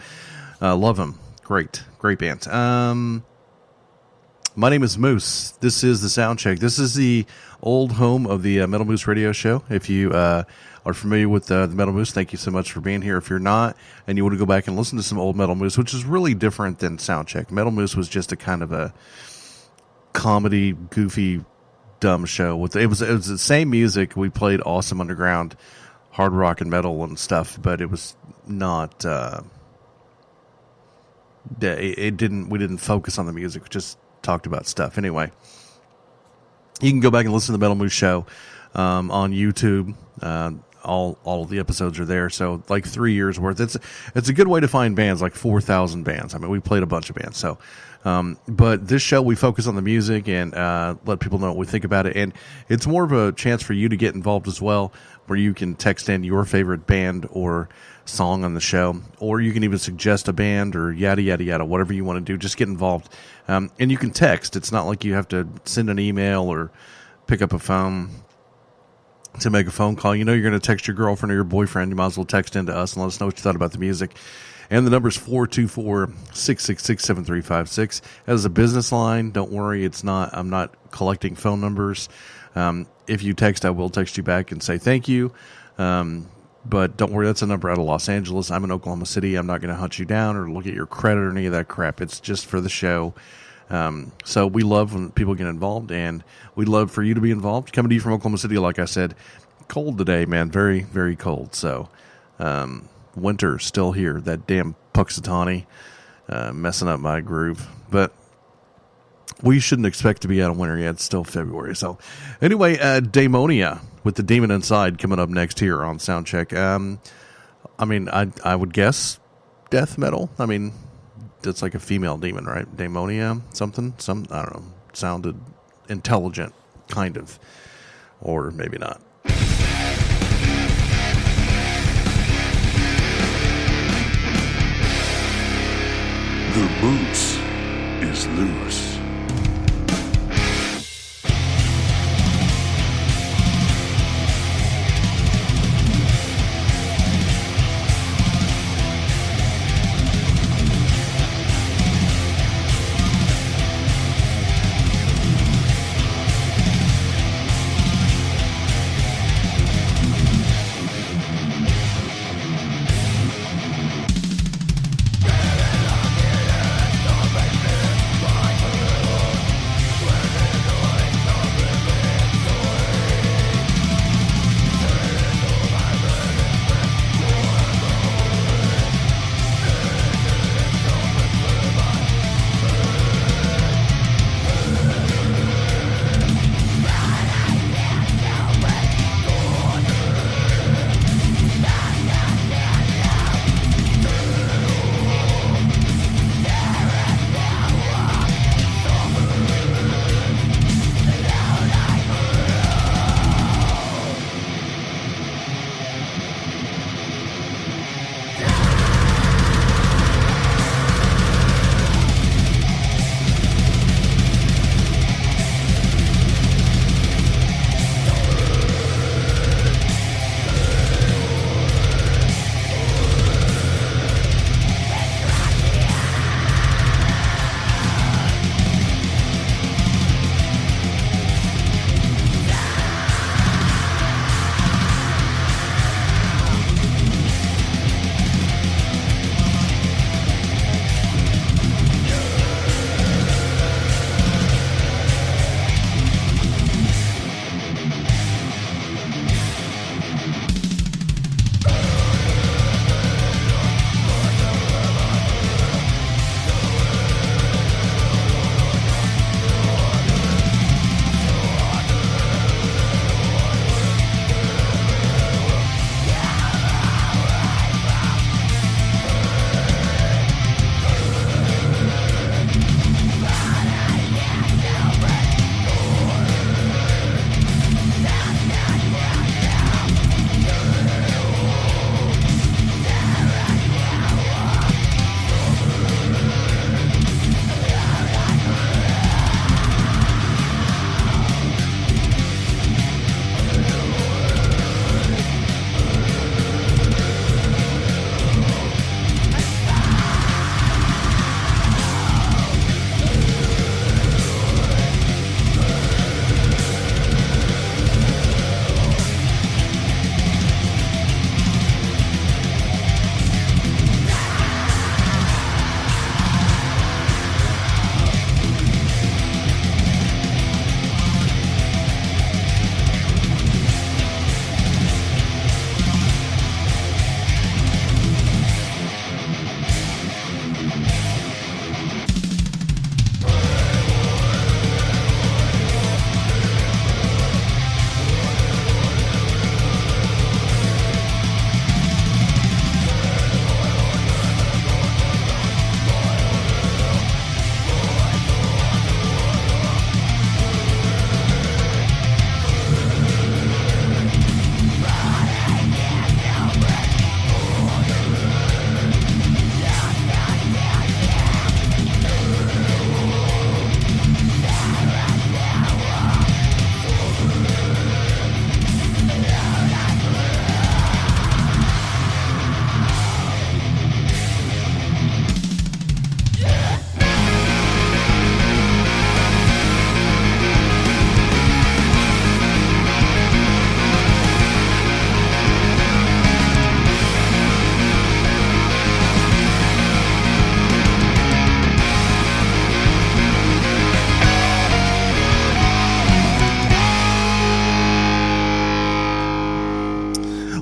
love them. Great band. My name is Moose. This is the Soundcheck. This is the old home of the Metal Moose radio show. If you are familiar with the Metal Moose, thank you so much for being here. If you're not, and you want to go back and listen to some old Metal Moose, which is really different than Soundcheck. Metal Moose was just a kind of a comedy, goofy, dumb show. It was the same music. We played awesome underground, hard rock and metal and stuff, but it was not. We didn't focus on the music. We just talked about stuff. Anyway, you can go back and listen to the Metal Moose show on YouTube. All of the episodes are there, so like 3 years worth. It's a good way to find bands, like 4,000 bands. I mean, we played a bunch of bands. So, but this show we focus on the music and let people know what we think about it, and it's more of a chance for you to get involved as well, where you can text in your favorite band or song on the show, or you can even suggest a band or yada yada yada, whatever you want to do. Just get involved, and you can text. It's not like you have to send an email or pick up a phone to make a phone call. You know you're going to text your girlfriend or your boyfriend. You might as well text into us and let us know what you thought about the music. And the number is 424-666-7356. As a business line, don't worry, I'm not collecting phone numbers. If you text, I will text you back and say thank you. But don't worry, that's a number out of Los Angeles. I'm in Oklahoma City. I'm not going to hunt you down or look at your credit or any of that crap. It's just for the show. So we love when people get involved, and we'd love for you to be involved. Coming to you from Oklahoma City, like I said, cold today, man. Very, very cold. So, winter still here. That damn Puxatawny, messing up my groove. But we shouldn't expect to be out of winter yet. It's still February. So anyway, Daemonia with the Demon Inside coming up next here on Soundcheck. I mean, I would guess death metal. I mean, it's like a female demon, right? Daemonia, something? I don't know. Sounded intelligent, kind of. Or maybe not. The moose is loose.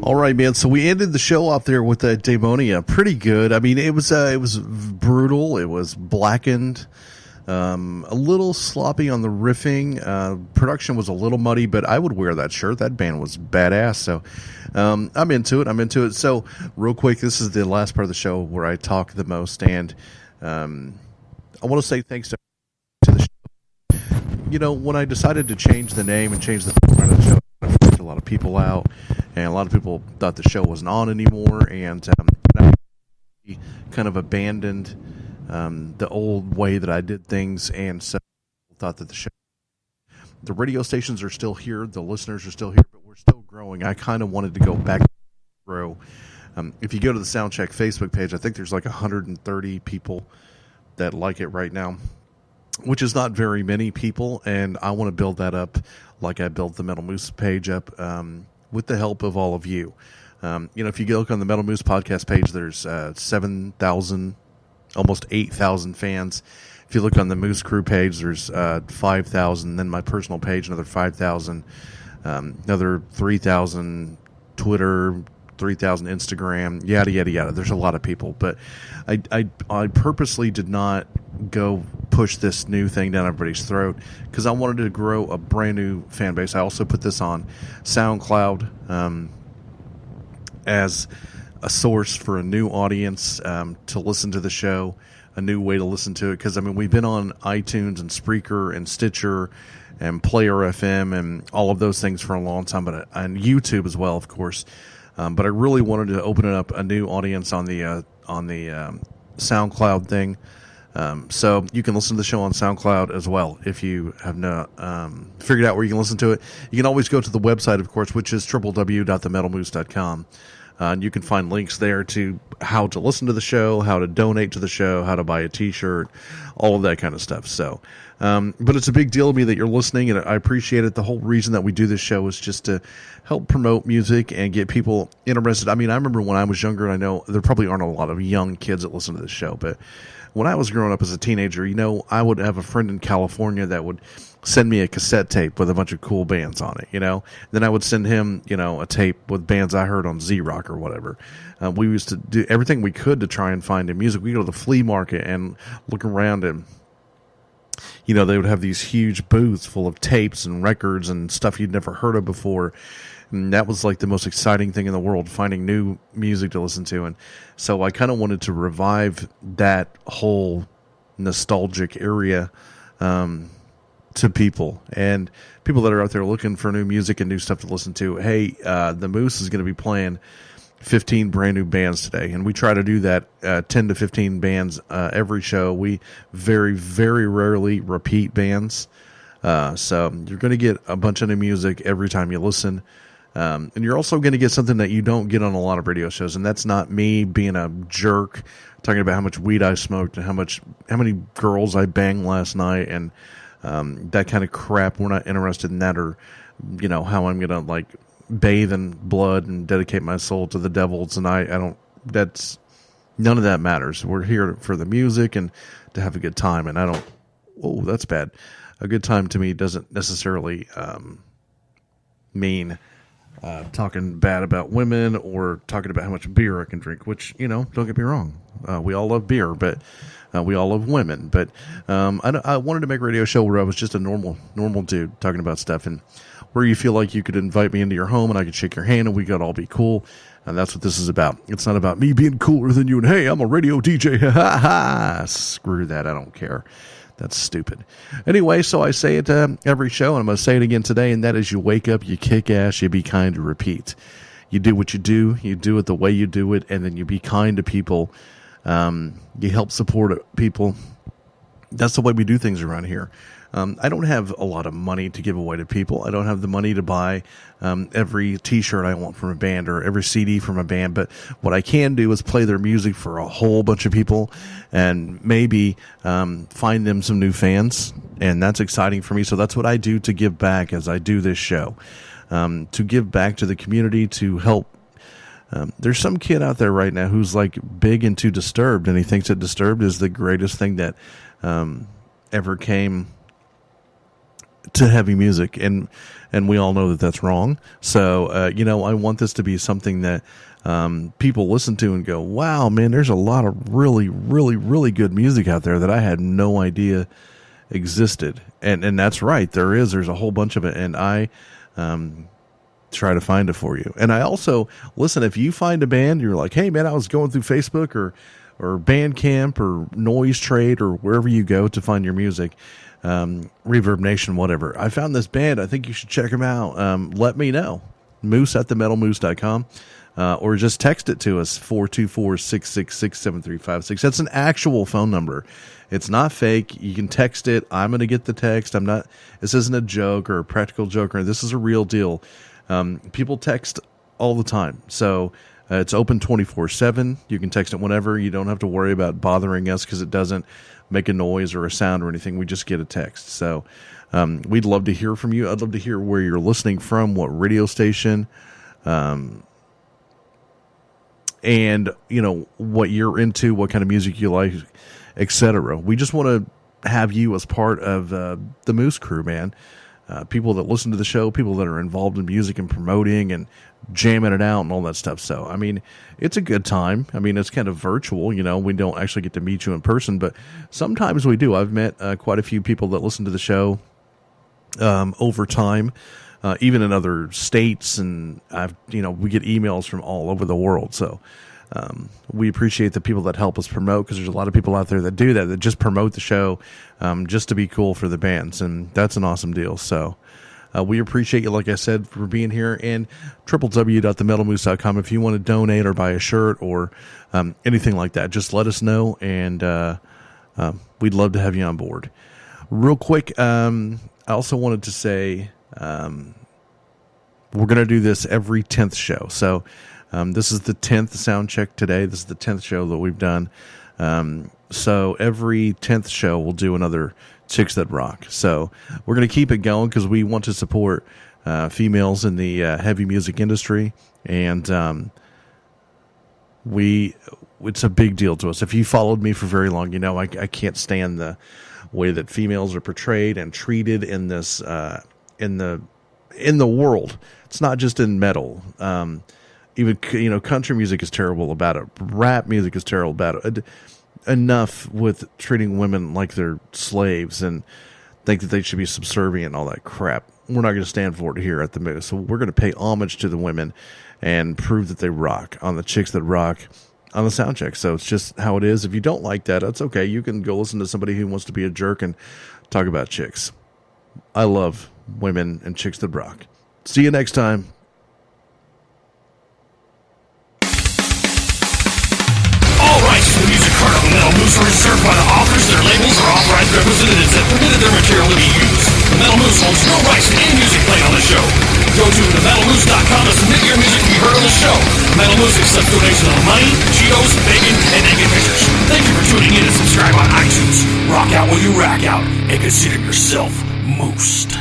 All right, man. So we ended the show off there with Daemonia. Pretty good. I mean, it was brutal. It was blackened. A little sloppy on the riffing. Production was a little muddy, but I would wear that shirt. That band was badass. So I'm into it. So real quick, this is the last part of the show where I talk the most, and I want to say thanks to the show. You know, when I decided to change the name and change the format of the show, I freaked a lot of people out, and a lot of people thought the show wasn't on anymore, and I kind of abandoned the old way that I did things, and so people thought that the radio stations are still here, the listeners are still here, but we're still growing. I kind of wanted to go back to grow. If you go to the Soundcheck Facebook page, I think there's like 130 people that like it right now, which is not very many people, and I want to build that up like I built the Metal Moose page up with the help of all of you. If you look on the Metal Moose podcast page, there's 7,000, almost 8,000 fans. If you look on the Moose Crew page, there's 5,000. Then my personal page, another 5,000. Another 3,000 Twitter, 3,000 Instagram, yada, yada, yada. There's a lot of people. But I purposely did not go push this new thing down everybody's throat because I wanted to grow a brand new fan base. I also put this on SoundCloud as a source for a new audience to listen to the show, a new way to listen to it. Because, I mean, we've been on iTunes and Spreaker and Stitcher and Player FM and all of those things for a long time, but on YouTube as well, of course. But I really wanted to open it up a new audience on the SoundCloud thing. So you can listen to the show on SoundCloud as well if you have not figured out where you can listen to it. You can always go to the website, of course, which is www.themetalmoose.com. And you can find links there to how to listen to the show, how to donate to the show, how to buy a T-shirt, all of that kind of stuff. So, but it's a big deal to me that you're listening, and I appreciate it. The whole reason that we do this show is just to help promote music and get people interested. I mean, I remember when I was younger, and I know there probably aren't a lot of young kids that listen to this show, but when I was growing up as a teenager, I would have a friend in California that would send me a cassette tape with a bunch of cool bands on it, Then I would send him, a tape with bands I heard on Z-Rock or whatever. We used to do everything we could to try and find new music. We'd go to the flea market and look around, and, they would have these huge booths full of tapes and records and stuff you'd never heard of before. And that was like the most exciting thing in the world, finding new music to listen to. And so I kind of wanted to revive that whole nostalgic area to people. And people that are out there looking for new music and new stuff to listen to. Hey, the Moose is going to be playing 15 brand new bands today. And we try to do that 10 to 15 bands every show. We very, very rarely repeat bands. So you're going to get a bunch of new music every time you listen. And you're also going to get something that you don't get on a lot of radio shows, and that's not me being a jerk talking about how much weed I smoked and how many girls I banged last night and that kind of crap. We're not interested in that, or how I'm going to bathe in blood and dedicate my soul to the devil tonight. That's none of that matters. We're here for the music and to have a good time, and that's bad. A good time to me doesn't necessarily mean talking bad about women or talking about how much beer I can drink, which, don't get me wrong. We all love beer, but we all love women. But I wanted to make a radio show where I was just a normal dude talking about stuff, and where you feel like you could invite me into your home and I could shake your hand and we could all be cool. And that's what this is about. It's not about me being cooler than you and, hey, I'm a radio DJ. Ha ha ha. Screw that. I don't care. That's stupid. Anyway, so I say it every show, and I'm going to say it again today, and that is: you wake up, you kick ass, you be kind, to repeat. You do what you do it the way you do it, and then you be kind to people. You help support people. That's the way we do things around here. I don't have a lot of money to give away to people. I don't have the money to buy every T-shirt I want from a band or every CD from a band. But what I can do is play their music for a whole bunch of people and maybe find them some new fans. And that's exciting for me. So that's what I do to give back as I do this show, to give back to the community, to help. There's some kid out there right now who's big into Disturbed, and he thinks that Disturbed is the greatest thing that ever came to heavy music, and we all know that that's wrong. So I want this to be something that people listen to and go, wow, man, there's a lot of really, really, really good music out there that I had no idea existed. And that's right, there's a whole bunch of it, and I try to find it for you. And I also, listen, if you find a band, you're like, hey man, I was going through Facebook or Bandcamp or Noise Trade or wherever you go to find your music, Reverb Nation, whatever. I found this band. I think you should check them out. Let me know. Moose@themetalmoose.com. Or just text it to us, 424-666-7356. That's an actual phone number. It's not fake. You can text it. I'm going to get the text. This isn't a joke or a practical joke. This is a real deal. People text all the time. So it's open 24/7. You can text it whenever. You don't have to worry about bothering us because it doesn't make a noise or a sound or anything. We just get a text. So we'd love to hear from you. I'd love to hear where you're listening from, what radio station, and what you're into, what kind of music you like, etc. We just want to have you as part of the Moose crew, man. People that listen to the show, people that are involved in music and promoting and jamming it out and all that stuff. So, it's a good time. It's kind of virtual, we don't actually get to meet you in person, but sometimes we do. I've met quite a few people that listen to the show over time, even in other states, and we get emails from all over the world. So we appreciate the people that help us promote, because there's a lot of people out there that do that just promote the show just to be cool for the bands, and that's an awesome deal. So we appreciate you, like I said, for being here, and www.themetalmoose.com. If you want to donate or buy a shirt or anything like that, just let us know, and we'd love to have you on board. Real quick, I also wanted to say we're going to do this every 10th show. So this is the 10th sound check today. This is the 10th show that we've done. So every 10th show, we'll do another Chicks That Rock. So we're going to keep it going because we want to support females in the heavy music industry. And it's a big deal to us. If you followed me for very long, I can't stand the way that females are portrayed and treated in this in the world. It's not just in metal. Even country music is terrible about it. Rap music is terrible about it. Enough with treating women like they're slaves and think that they should be subservient and all that crap. We're not going to stand for it here at the Moose. So we're going to pay homage to the women and prove that they rock on the Chicks That Rock on the sound check. So it's just how it is. If you don't like that, that's okay. You can go listen to somebody who wants to be a jerk and talk about chicks. I love women and Chicks That Rock. See you next time. All rights to the music heard on the Metal Moose are reserved by the authors, their labels, or authorized representatives that permitted their material to be used. The Metal Moose holds no rights to any music played on the show. Go to themetalmoose.com to submit your music to be heard on the show. Metal Moose accepts donations of money, Cheetos, bacon, and naked pictures. Thank you for tuning in and subscribe on iTunes. Rock out while you rack out, and consider yourself moosed.